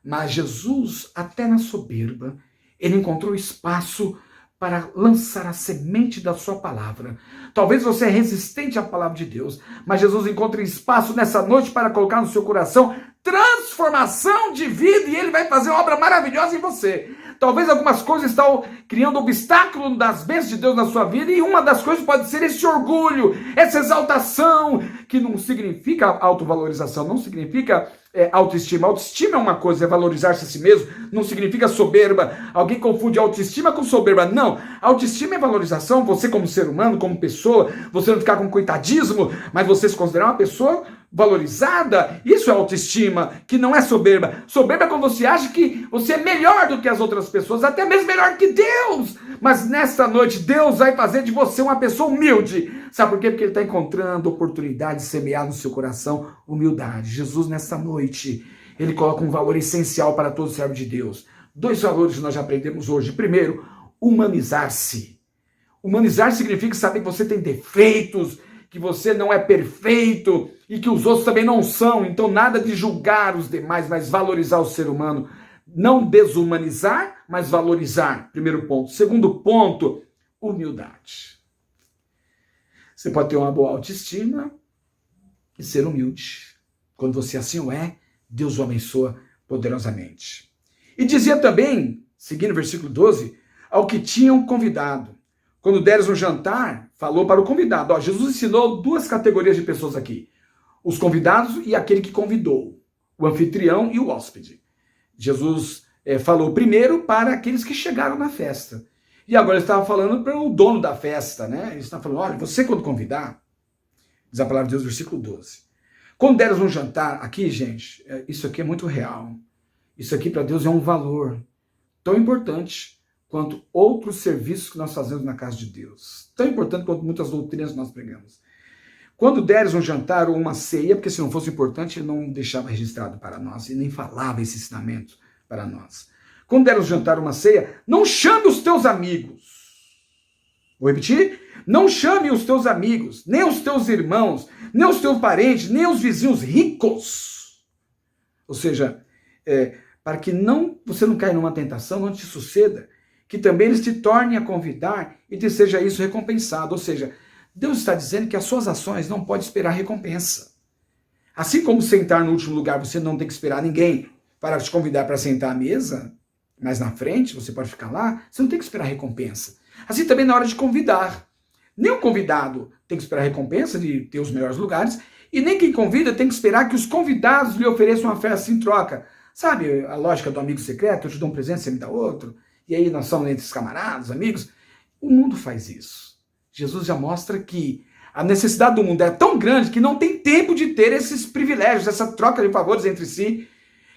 Mas Jesus, até na soberba, ele encontrou espaço para lançar a semente da sua palavra. Talvez você é resistente à palavra de Deus, mas Jesus encontra espaço nessa noite para colocar no seu coração transformação de vida e ele vai fazer uma obra maravilhosa em você. Talvez algumas coisas estão criando obstáculo das bênçãos de Deus na sua vida e uma das coisas pode ser esse orgulho, essa exaltação, que não significa autovalorização, não significa autoestima. Autoestima é uma coisa, é valorizar-se a si mesmo, não significa soberba. Alguém confunde autoestima com soberba. Não, autoestima é valorização, você como ser humano, como pessoa, você não ficar com coitadismo, mas você se considerar uma pessoa valorizada. Isso é autoestima, que não é soberba. Soberba é quando você acha que você é melhor do que as outras pessoas, até mesmo melhor que Deus. Mas nesta noite, Deus vai fazer de você uma pessoa humilde. Sabe por quê? Porque ele está encontrando oportunidade de semear no seu coração humildade. Jesus, nessa noite, ele coloca um valor essencial para todo servo de Deus. 2 valores que nós já aprendemos hoje. Primeiro, humanizar-se. Humanizar significa saber que você tem defeitos, que você não é perfeito e que os outros também não são. Então, nada de julgar os demais, mas valorizar o ser humano. Não desumanizar, mas valorizar. Primeiro ponto. Segundo ponto, humildade. Você pode ter uma boa autoestima e ser humilde. Quando você assim o é, Deus o abençoa poderosamente. E dizia também, seguindo o versículo 12, ao que tinham convidado. Quando deres um jantar, falou para o convidado. Jesus ensinou 2 categorias de pessoas aqui. Os convidados e aquele que convidou. O anfitrião e o hóspede. Jesus falou primeiro para aqueles que chegaram na festa. E agora ele estava falando para o dono da festa, né? Ele estava falando, olha, você quando convidar, diz a palavra de Deus, versículo 12. Quando deres um jantar, aqui, gente, isso aqui é muito real. Isso aqui para Deus é um valor tão importante quanto outros serviços que nós fazemos na casa de Deus. Tão importante quanto muitas doutrinas que nós pregamos. Quando deres um jantar ou uma ceia, porque se não fosse importante, ele não deixava registrado para nós, e nem falava esse ensinamento para nós. quando deres jantar uma ceia, não chame os teus amigos. Vou repetir? Não chame os teus amigos, nem os teus irmãos, nem os teus parentes, nem os vizinhos ricos. Ou seja, para que você não caia numa tentação, não te suceda, que também eles te tornem a convidar e te seja isso recompensado. Ou seja, Deus está dizendo que as suas ações não podem esperar recompensa. Assim como sentar no último lugar, você não tem que esperar ninguém para te convidar para sentar à mesa, mas na frente você pode ficar lá, você não tem que esperar recompensa. Assim também na hora de convidar. Nem o convidado tem que esperar recompensa de ter os melhores lugares, e nem quem convida tem que esperar que os convidados lhe ofereçam uma festa em troca. Sabe a lógica do amigo secreto? Eu te dou um presente, você me dá outro, e aí nós somos entre os camaradas, amigos. O mundo faz isso. Jesus já mostra que a necessidade do mundo é tão grande que não tem tempo de ter esses privilégios, essa troca de favores entre si,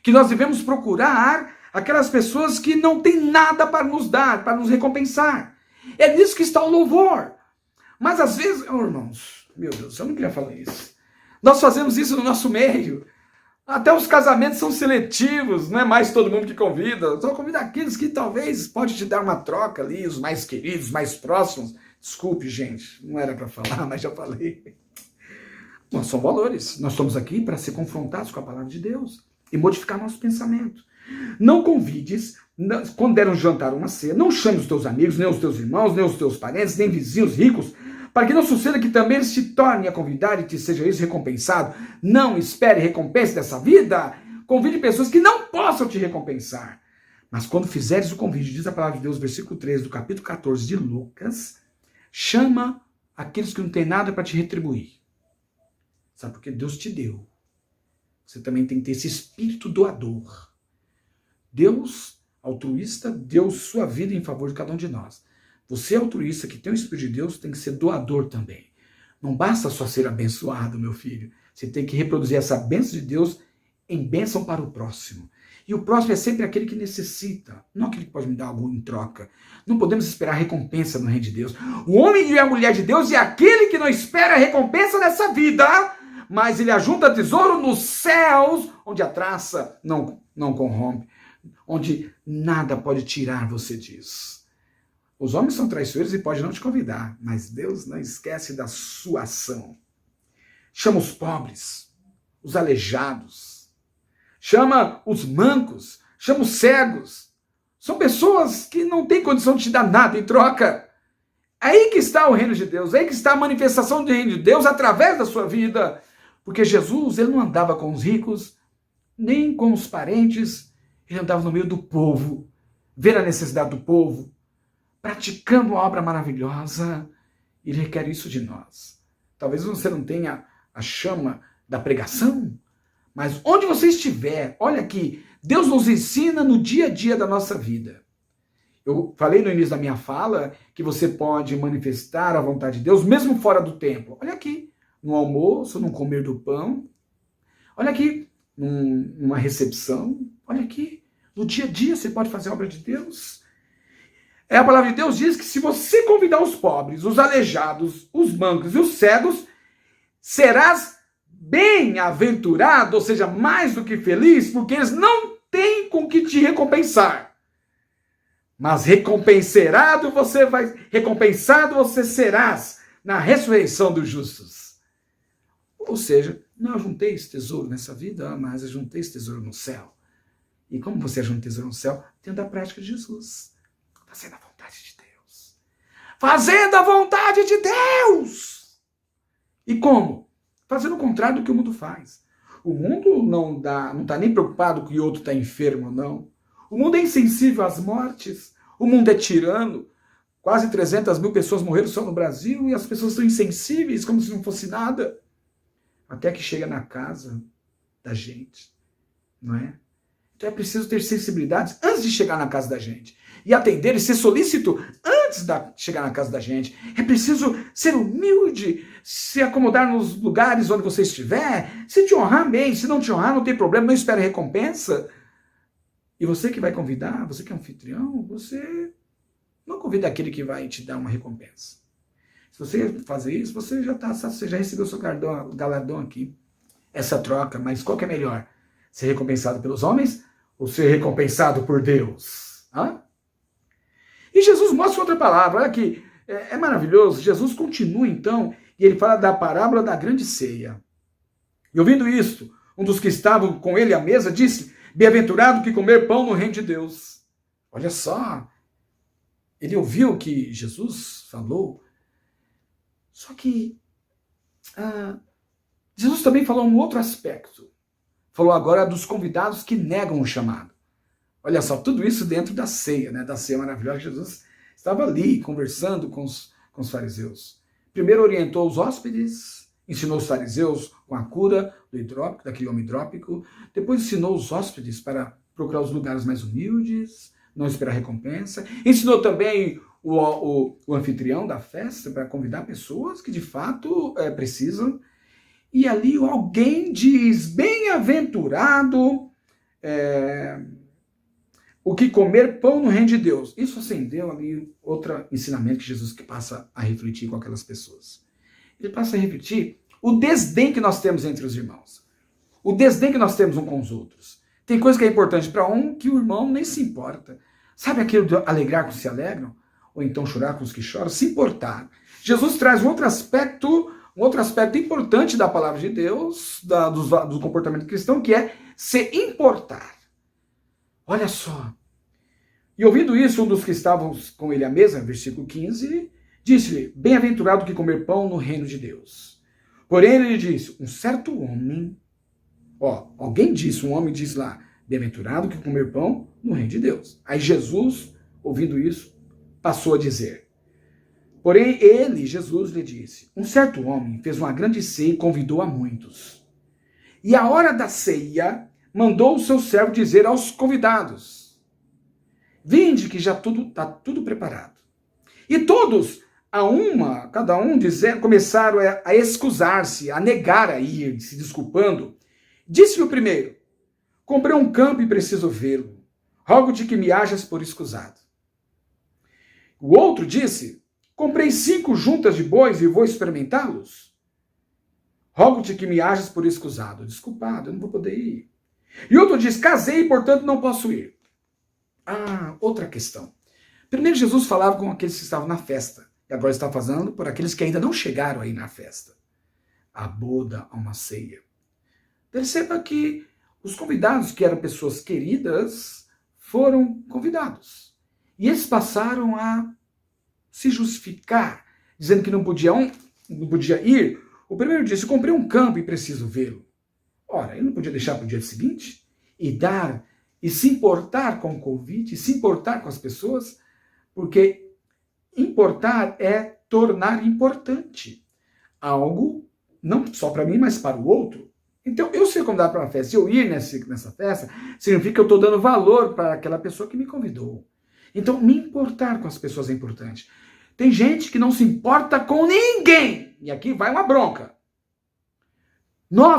que nós devemos procurar aquelas pessoas que não têm nada para nos dar, para nos recompensar. É nisso que está o louvor. Mas às vezes, irmãos, meu Deus, eu não queria falar isso. Nós fazemos isso no nosso meio. Até os casamentos são seletivos, não é mais todo mundo que convida. Só convida aqueles que talvez pode te dar uma troca ali, os mais queridos, mais próximos. Desculpe, gente, não era para falar, mas já falei. Bom, são valores. Nós estamos aqui para ser confrontados com a palavra de Deus e modificar nosso pensamento. Não convides, quando der um jantar ou uma ceia, não chame os teus amigos, nem os teus irmãos, nem os teus parentes, nem vizinhos ricos, para que não suceda que também eles te tornem a convidar e te seja isso recompensado. Não espere recompensa dessa vida. Convide pessoas que não possam te recompensar. Mas quando fizeres o convite, diz a palavra de Deus, versículo 13 do capítulo 14 de Lucas, chama aqueles que não têm nada para te retribuir. Sabe por quê? Deus te deu. Você também tem que ter esse espírito doador. Deus, altruísta, deu sua vida em favor de cada um de nós. Você, altruísta, que tem o Espírito de Deus, tem que ser doador também. Não basta só ser abençoado, meu filho. Você tem que reproduzir essa bênção de Deus em bênção para o próximo. E o próximo é sempre aquele que necessita, não aquele que pode me dar algo em troca. Não podemos esperar recompensa no reino de Deus. O homem e a mulher de Deus é aquele que não espera recompensa nessa vida, mas ele ajunta tesouro nos céus, onde a traça não corrompe, onde nada pode tirar você disso. Os homens são traiçoeiros e podem não te convidar, mas Deus não esquece da sua ação. Chama os pobres, os aleijados, chama os mancos, chama os cegos. São pessoas que não têm condição de te dar nada em troca. Aí que está o reino de Deus, aí que está a manifestação do reino de Deus através da sua vida. Porque Jesus, ele não andava com os ricos, nem com os parentes, ele andava no meio do povo, vendo a necessidade do povo, praticando uma obra maravilhosa. Ele requer isso de nós. Talvez você não tenha a chama da pregação, mas onde você estiver, olha aqui, Deus nos ensina no dia a dia da nossa vida. Eu falei no início da minha fala que você pode manifestar a vontade de Deus mesmo fora do templo. Olha aqui, no almoço, no comer do pão. Olha aqui, numa recepção. Olha aqui, no dia a dia você pode fazer a obra de Deus. A palavra de Deus diz que se você convidar os pobres, os aleijados, os mancos e os cegos, serás bem-aventurado, ou seja, mais do que feliz, porque eles não têm com que te recompensar. Mas recompensado você serás na ressurreição dos justos. Ou seja, não ajunteis tesouro nessa vida, mas ajunteis tesouro no céu. E como você ajunta tesouro no céu? Tendo a prática de Jesus. Fazendo a vontade de Deus. Fazendo a vontade de Deus! E como? Fazendo o contrário do que o mundo faz. O mundo não está nem preocupado que o outro está enfermo, não. O mundo é insensível às mortes. O mundo é tirano. Quase 300 mil pessoas morreram só no Brasil e as pessoas estão insensíveis, como se não fosse nada. Até que chega na casa da gente, não é? Então é preciso ter sensibilidades antes de chegar na casa da gente. E atender e ser solícito antes de chegar na casa da gente. É preciso ser humilde, se acomodar nos lugares onde você estiver. Se te honrar, bem. Se não te honrar, não tem problema, não espere recompensa. E você que vai convidar, você que é anfitrião, você não convida aquele que vai te dar uma recompensa. Se você fazer isso, você já recebeu o seu galardão aqui. Essa troca, mas qual que é melhor? Ser recompensado pelos homens ou ser recompensado por Deus? Hã? E Jesus mostra outra palavra, olha que é maravilhoso. Jesus continua então, e ele fala da parábola da grande ceia. E ouvindo isto, um dos que estavam com ele à mesa disse: bem-aventurado que comer pão no reino de Deus. Olha só, ele ouviu o que Jesus falou, só que Jesus também falou um outro aspecto. Falou agora dos convidados que negam o chamado. Olha só, tudo isso dentro da ceia, né? Da ceia maravilhosa. Jesus estava ali conversando com os fariseus. Primeiro orientou os hóspedes, ensinou os fariseus com a cura do hidrópico, daquele homem hidrópico. Depois ensinou os hóspedes para procurar os lugares mais humildes, não esperar recompensa. Ensinou também o anfitrião da festa para convidar pessoas que de fato precisam. E ali alguém diz: bem-aventurado o que comer pão no reino de Deus. Isso acendeu ali outro ensinamento que Jesus passa a refletir com aquelas pessoas. Ele passa a refletir o desdém que nós temos entre os irmãos. O desdém que nós temos uns com os outros. Tem coisa que é importante para um que o irmão nem se importa. Sabe aquilo de alegrar com os que se alegram? Ou então chorar com os que choram? Se importar. Jesus traz um outro aspecto importante da palavra de Deus, do comportamento cristão, que é se importar. Olha só. E ouvindo isso, um dos que estavam com ele à mesa, versículo 15, disse-lhe: bem-aventurado que comer pão no reino de Deus. Porém ele disse: um certo homem, alguém disse, um homem diz lá: bem-aventurado que comer pão no reino de Deus. Aí Jesus, ouvindo isso, passou a dizer: porém ele, Jesus, lhe disse: um certo homem fez uma grande ceia e convidou a muitos. E à hora da ceia, mandou o seu servo dizer aos convidados: vinde que já está tudo preparado. E todos, cada um começaram a excusar-se, a negar a ir, se desculpando. Disse-lhe o primeiro: comprei um campo e preciso vê-lo. Rogo-te que me hajas por escusado. O outro disse: comprei 5 juntas de bois e vou experimentá-los. Rogo-te que me hajas por escusado. Desculpado, eu não vou poder ir. E outro diz: casei e, portanto, não posso ir. Outra questão. Primeiro Jesus falava com aqueles que estavam na festa. E agora está falando por aqueles que ainda não chegaram aí na festa. A boda, a uma ceia. Perceba que os convidados, que eram pessoas queridas, foram convidados. E eles passaram a se justificar, dizendo que não podia ir. O primeiro disse: comprei um campo e preciso vê-lo. Ora, ele não podia deixar para o dia seguinte e se importar com o convite, se importar com as pessoas, porque importar é tornar importante algo, não só para mim, mas para o outro. Então, eu ser convidado para uma festa, se eu ir nessa festa, significa que eu estou dando valor para aquela pessoa que me convidou. Então, me importar com as pessoas é importante. Tem gente que não se importa com ninguém. E aqui vai uma bronca.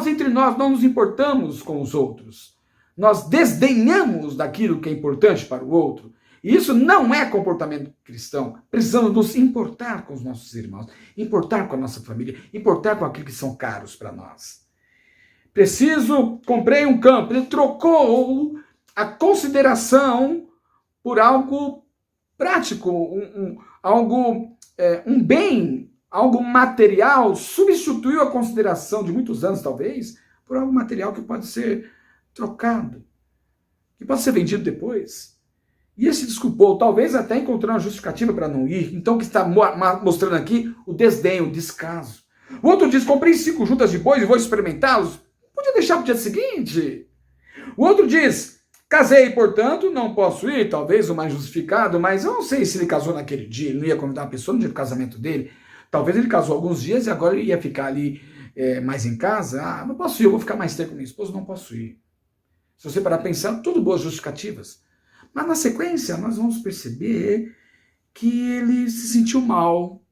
Entre nós, não nos importamos com os outros. Nós desdenhamos daquilo que é importante para o outro. E isso não é comportamento cristão. Precisamos nos importar com os nossos irmãos, importar com a nossa família, importar com aquilo que são caros para nós. Comprei um campo. Ele trocou a consideração por algo prático, um bem, algo material, substituiu a consideração de muitos anos, talvez, por algo material que pode ser trocado, que pode ser vendido depois. E ele se desculpou, talvez até encontrou uma justificativa para não ir. Então, o que está mostrando aqui? O desdém, o descaso. O outro diz: comprei 5 juntas de bois e vou experimentá-los. Podia deixar para o dia seguinte. O outro diz: casei, portanto, não posso ir. Talvez o mais justificado, mas eu não sei se ele casou naquele dia. Ele não ia convidar uma pessoa no dia do casamento dele. Talvez ele casou alguns dias e agora ele ia ficar ali mais em casa. Não posso ir, eu vou ficar mais tempo com minha esposa, não posso ir. Se você parar a pensar, tudo boas justificativas. Mas na sequência, nós vamos perceber que ele se sentiu mal.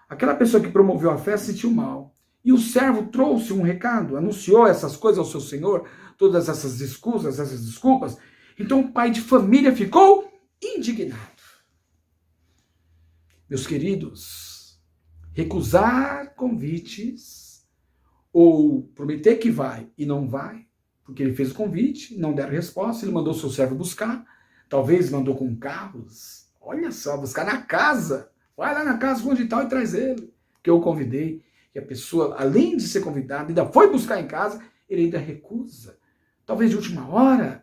Aquela pessoa que promoveu a festa se sentiu mal. E o servo trouxe um recado, anunciou essas coisas ao seu senhor, todas essas escusas, essas desculpas. Então o pai de família ficou indignado. Meus queridos, recusar convites ou prometer que vai e não vai Porque ele fez o convite, não deram resposta, ele mandou seu servo buscar, talvez mandou com carros, olha só, buscar na casa, vai lá na casa onde tal e traz ele, que eu convidei, e a pessoa, além de ser convidada, ainda foi buscar em casa, ele ainda recusa, talvez de última hora,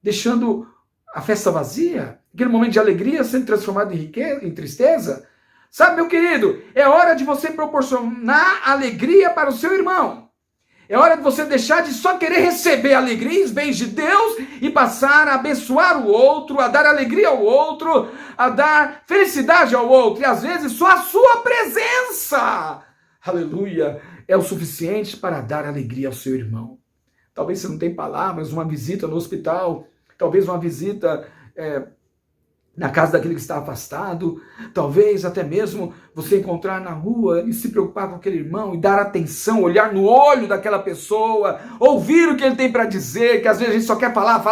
deixando a festa vazia, aquele momento de alegria sendo transformado em tristeza. Sabe, meu querido, é hora de você proporcionar alegria para o seu irmão. É hora de você deixar de só querer receber alegria, os bens de Deus, e passar a abençoar o outro, a dar alegria ao outro, a dar felicidade ao outro. E às vezes só a sua presença, aleluia, é o suficiente para dar alegria ao seu irmão. Talvez você não tenha palavras, uma visita no hospital, talvez uma visita na casa daquele que está afastado, talvez até mesmo você encontrar na rua e se preocupar com aquele irmão e dar atenção, olhar no olho daquela pessoa, ouvir o que ele tem para dizer, que às vezes a gente só quer falar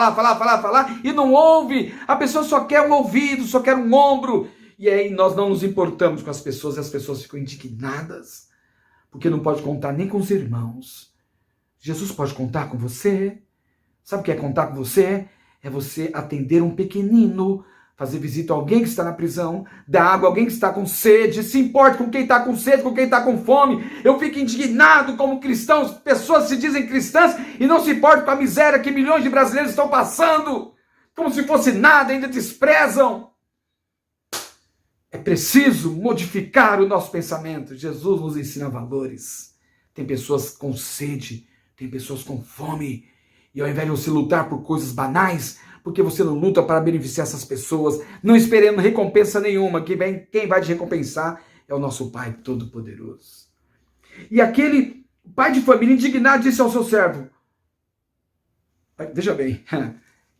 e não ouve, a pessoa só quer um ouvido, só quer um ombro, e aí nós não nos importamos com as pessoas e as pessoas ficam indignadas, porque não pode contar nem com os irmãos. Jesus pode contar com você. Sabe o que é contar com você? É você atender um pequenino, fazer visita a alguém que está na prisão, dar água a alguém que está com sede, se importe com quem está com sede, com quem está com fome. Eu fico indignado como cristãos, pessoas se dizem cristãs e não se importam com a miséria que milhões de brasileiros estão passando, como se fosse nada, ainda desprezam. É preciso modificar o nosso pensamento. Jesus nos ensina valores. Tem pessoas com sede, tem pessoas com fome, e ao invés de você lutar por coisas banais, porque você não luta para beneficiar essas pessoas, não esperando recompensa nenhuma, quem vai te recompensar é o nosso Pai Todo-Poderoso. E aquele pai de família indignado disse ao seu servo, veja bem,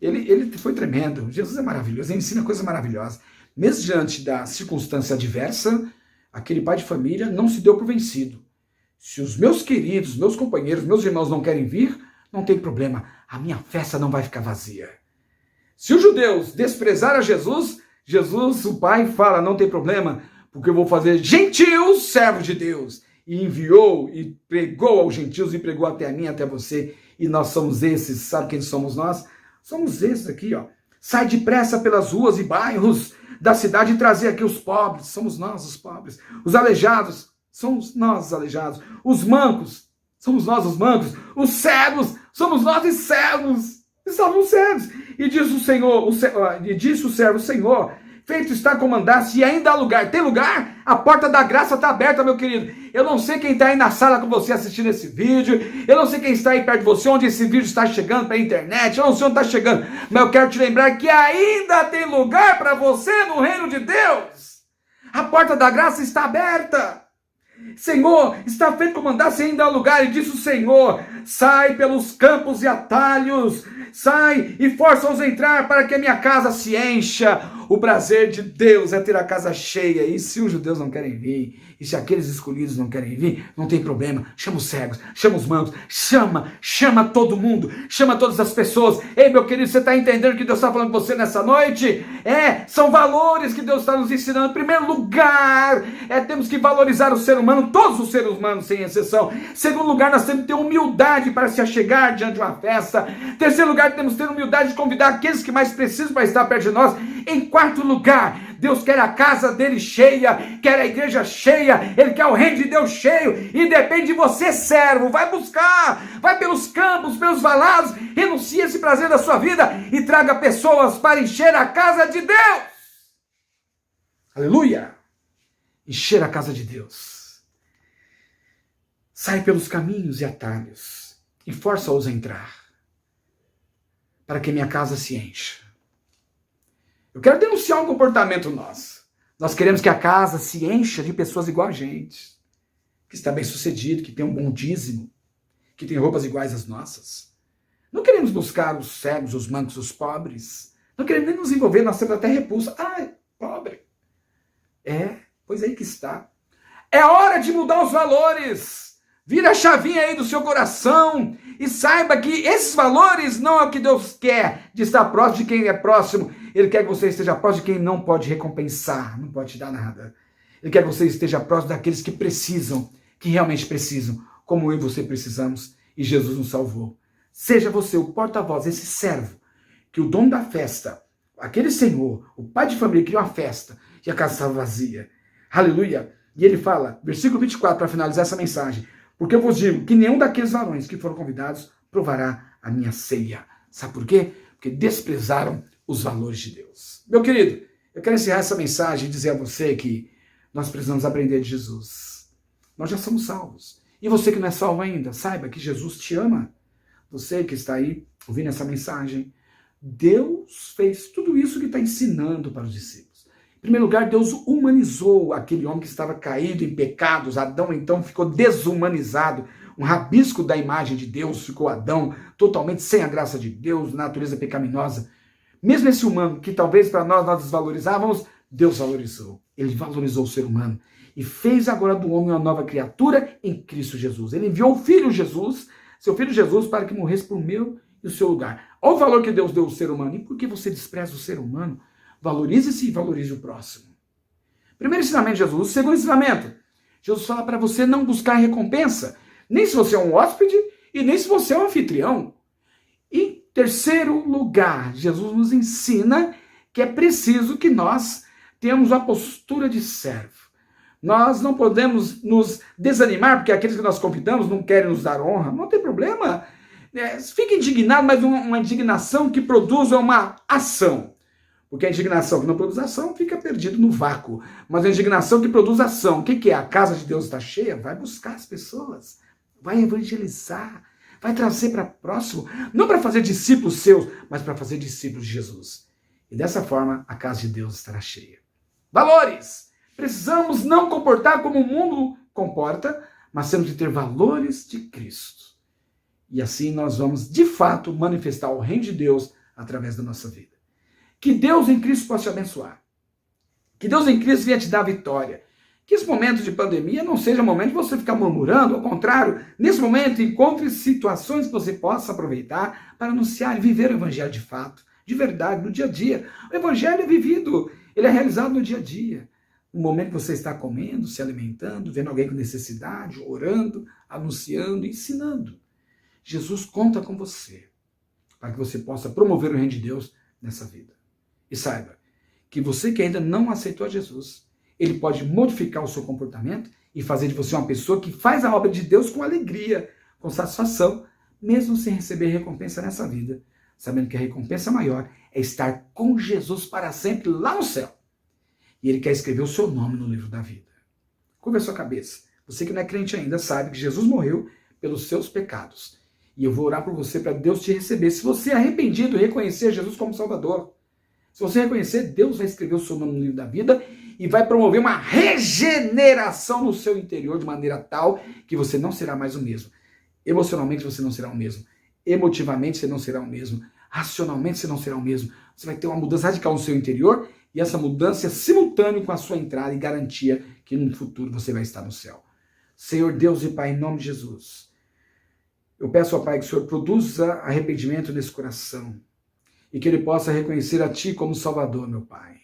ele foi tremendo, Jesus é maravilhoso, ele ensina coisas maravilhosas. Mesmo diante da circunstância adversa, aquele pai de família não se deu por vencido. Se os meus queridos, meus companheiros, meus irmãos não querem vir, não tem problema, a minha festa não vai ficar vazia. Se os judeus desprezar a Jesus, o Pai fala, não tem problema, porque eu vou fazer gentios servos de Deus. E enviou e pregou aos gentios e pregou até a mim, até você. E nós somos esses, sabe quem somos nós? Somos esses aqui, ó. Sai depressa pelas ruas e bairros da cidade e trazer aqui os pobres. Somos nós os pobres. Os aleijados, somos nós os aleijados. Os mancos, somos nós os mancos. Os cegos, somos nós os cegos. Estavam cegos. E disse o servo, Senhor, feito está comandar-se e ainda há lugar. Tem lugar? A porta da graça está aberta, meu querido. Eu não sei quem está aí na sala com você assistindo esse vídeo. Eu não sei quem está aí perto de você, onde esse vídeo está chegando para a internet. Eu não sei onde está chegando. Mas eu quero te lembrar que ainda tem lugar para você no reino de Deus. A porta da graça está aberta. Senhor, está feito comandar-se ainda há lugar. E disse o Senhor, sai pelos campos e atalhos, sai e força-os a entrar para que a minha casa se encha. O prazer de Deus é ter a casa cheia. E se os judeus não querem vir, e se aqueles escolhidos não querem vir, não tem problema. Chama os cegos, chama os mancos, chama todo mundo, chama todas as pessoas. Ei, meu querido, você está entendendo o que Deus está falando com você nessa noite? São valores que Deus está nos ensinando. Em primeiro lugar, temos que valorizar o ser humano, todos os seres humanos, sem exceção. Em segundo lugar, nós temos que ter humildade para se achegar diante de uma festa. Em terceiro lugar, temos que ter humildade de convidar aqueles que mais precisam para estar perto de nós. Em quarto lugar, Deus quer a casa dele cheia, quer a igreja cheia, ele quer o reino de Deus cheio, e depende de você, servo. Vai buscar, vai pelos campos, pelos valados, renuncie esse prazer da sua vida e traga pessoas para encher a casa de Deus. Aleluia! Encher a casa de Deus. Sai pelos caminhos e atalhos e força-os a entrar, para que minha casa se encha. Eu quero denunciar um comportamento nosso. Nós queremos que a casa se encha de pessoas igual a gente, que está bem sucedido, que tem um bom dízimo, que tem roupas iguais às nossas. Não queremos buscar os cegos, os mancos, os pobres. Não queremos nem nos envolver, nós temos até repulsa. Pobre. Pois aí que está. É hora de mudar os valores. Vira a chavinha aí do seu coração e saiba que esses valores não é o que Deus quer, de estar próximo de quem é próximo. Ele quer que você esteja próximo de quem não pode recompensar, não pode te dar nada. Ele quer que você esteja próximo daqueles que precisam, que realmente precisam, como eu e você precisamos, e Jesus nos salvou. Seja você o porta-voz, esse servo, que o dono da festa, aquele senhor, o pai de família, criou uma festa e a casa estava vazia. Aleluia! E ele fala, versículo 24, para finalizar essa mensagem, porque eu vos digo que nenhum daqueles varões que foram convidados provará a minha ceia. Sabe por quê? Porque desprezaram os valores de Deus. Meu querido, eu quero encerrar essa mensagem e dizer a você que nós precisamos aprender de Jesus. Nós já somos salvos. E você que não é salvo ainda, saiba que Jesus te ama. Você que está aí ouvindo essa mensagem, Deus fez tudo isso que está ensinando para os discípulos. Em primeiro lugar, Deus humanizou aquele homem que estava caído em pecados. Adão, então, ficou desumanizado. Um rabisco da imagem de Deus ficou Adão, totalmente sem a graça de Deus, natureza pecaminosa. Mesmo esse humano, que talvez para nós desvalorizávamos, Deus valorizou. Ele valorizou o ser humano e fez agora do homem uma nova criatura em Cristo Jesus. Ele enviou o Filho Jesus, seu Filho Jesus, para que morresse por meu e o seu lugar. Olha o valor que Deus deu ao ser humano. E por que você despreza o ser humano? Valorize-se e valorize o próximo. Primeiro ensinamento de Jesus. Segundo ensinamento, Jesus fala para você não buscar recompensa, nem se você é um hóspede e nem se você é um anfitrião. Em terceiro lugar, Jesus nos ensina que é preciso que nós tenhamos a postura de servo. Nós não podemos nos desanimar porque aqueles que nós convidamos não querem nos dar honra. Não tem problema. Fique indignado, mas uma indignação que produza uma ação. Porque a indignação que não produz ação fica perdido no vácuo. Mas a indignação que produz ação, o que é? A casa de Deus está cheia? Vai buscar as pessoas. Vai evangelizar. Vai trazer para próximo. Não para fazer discípulos seus, mas para fazer discípulos de Jesus. E dessa forma, a casa de Deus estará cheia. Valores! Precisamos não comportar como o mundo comporta, mas temos que ter valores de Cristo. E assim nós vamos, de fato, manifestar o reino de Deus através da nossa vida. Que Deus em Cristo possa te abençoar. Que Deus em Cristo venha te dar vitória. Que esse momento de pandemia não seja um momento de você ficar murmurando. Ao contrário, nesse momento encontre situações que você possa aproveitar para anunciar e viver o evangelho de fato, de verdade, no dia a dia. O evangelho é vivido, ele é realizado no dia a dia. No momento que você está comendo, se alimentando, vendo alguém com necessidade, orando, anunciando, ensinando. Jesus conta com você para que você possa promover o reino de Deus nessa vida. E saiba que você que ainda não aceitou a Jesus, ele pode modificar o seu comportamento e fazer de você uma pessoa que faz a obra de Deus com alegria, com satisfação, mesmo sem receber recompensa nessa vida, sabendo que a recompensa maior é estar com Jesus para sempre lá no céu. E ele quer escrever o seu nome no livro da vida. Curva a sua cabeça. Você que não é crente ainda sabe que Jesus morreu pelos seus pecados. E eu vou orar por você para Deus te receber. Se você é arrependido e reconhecer Jesus como Salvador, se você reconhecer, Deus vai escrever o seu nome no livro da vida e vai promover uma regeneração no seu interior de maneira tal que você não será mais o mesmo. Emocionalmente você não será o mesmo. Emotivamente você não será o mesmo. Racionalmente você não será o mesmo. Você vai ter uma mudança radical no seu interior e essa mudança é simultânea com a sua entrada e garantia que no futuro você vai estar no céu. Senhor Deus e Pai, em nome de Jesus, eu peço ao Pai que o Senhor produza arrependimento nesse coração e que ele possa reconhecer a Ti como Salvador, meu Pai.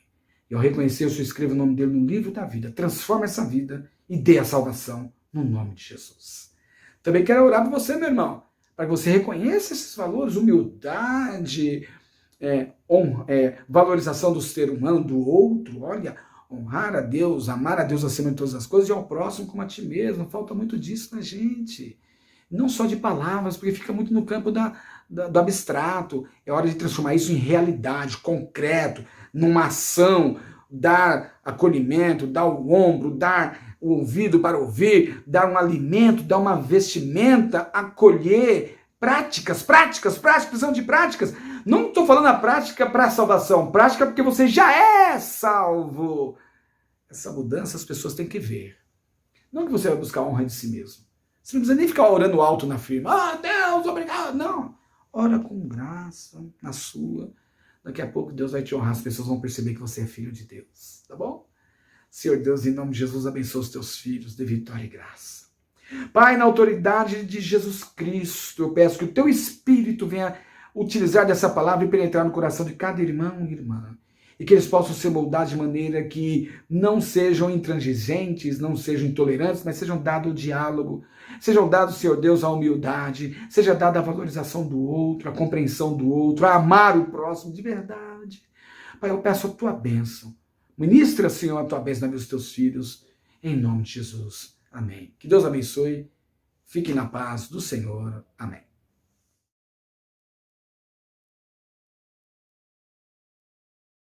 E ao reconhecer, o Senhor escreva o nome dele no livro da vida. Transforma essa vida e dê a salvação no nome de Jesus. Também quero orar por você, meu irmão, para que você reconheça esses valores, humildade, valorização do ser humano, do outro, olha, honrar a Deus, amar a Deus acima de todas as coisas e ao próximo como a ti mesmo. Falta muito disso na gente. Não só de palavras, porque fica muito no campo do abstrato. É hora de transformar isso em realidade, concreto, numa ação, dar acolhimento, dar o ombro, dar o ouvido para ouvir, dar um alimento, dar uma vestimenta, acolher, práticas, precisamos de práticas. Não estou falando a prática para a salvação, prática porque você já é salvo. Essa mudança as pessoas têm que ver. Não que você vai buscar a honra de si mesmo. Você não precisa nem ficar orando alto na firma. Ah, Deus, obrigado. Não. Ora com graça, na sua. Daqui a pouco Deus vai te honrar. As pessoas vão perceber que você é filho de Deus. Tá bom? Senhor Deus, em nome de Jesus, abençoa os teus filhos de vitória e graça. Pai, na autoridade de Jesus Cristo, eu peço que o teu Espírito venha utilizar dessa palavra e penetrar no coração de cada irmão e irmã. e que eles possam ser moldados de maneira que não sejam intransigentes, não sejam intolerantes, mas sejam dados o diálogo, sejam dados, Senhor Deus, a humildade, seja dada a valorização do outro, a compreensão do outro, a amar o próximo de verdade. Pai, eu peço a tua bênção. Ministra, Senhor, a tua bênção na vida dos teus filhos, em nome de Jesus. Amém. Que Deus abençoe. Fique na paz do Senhor. Amém.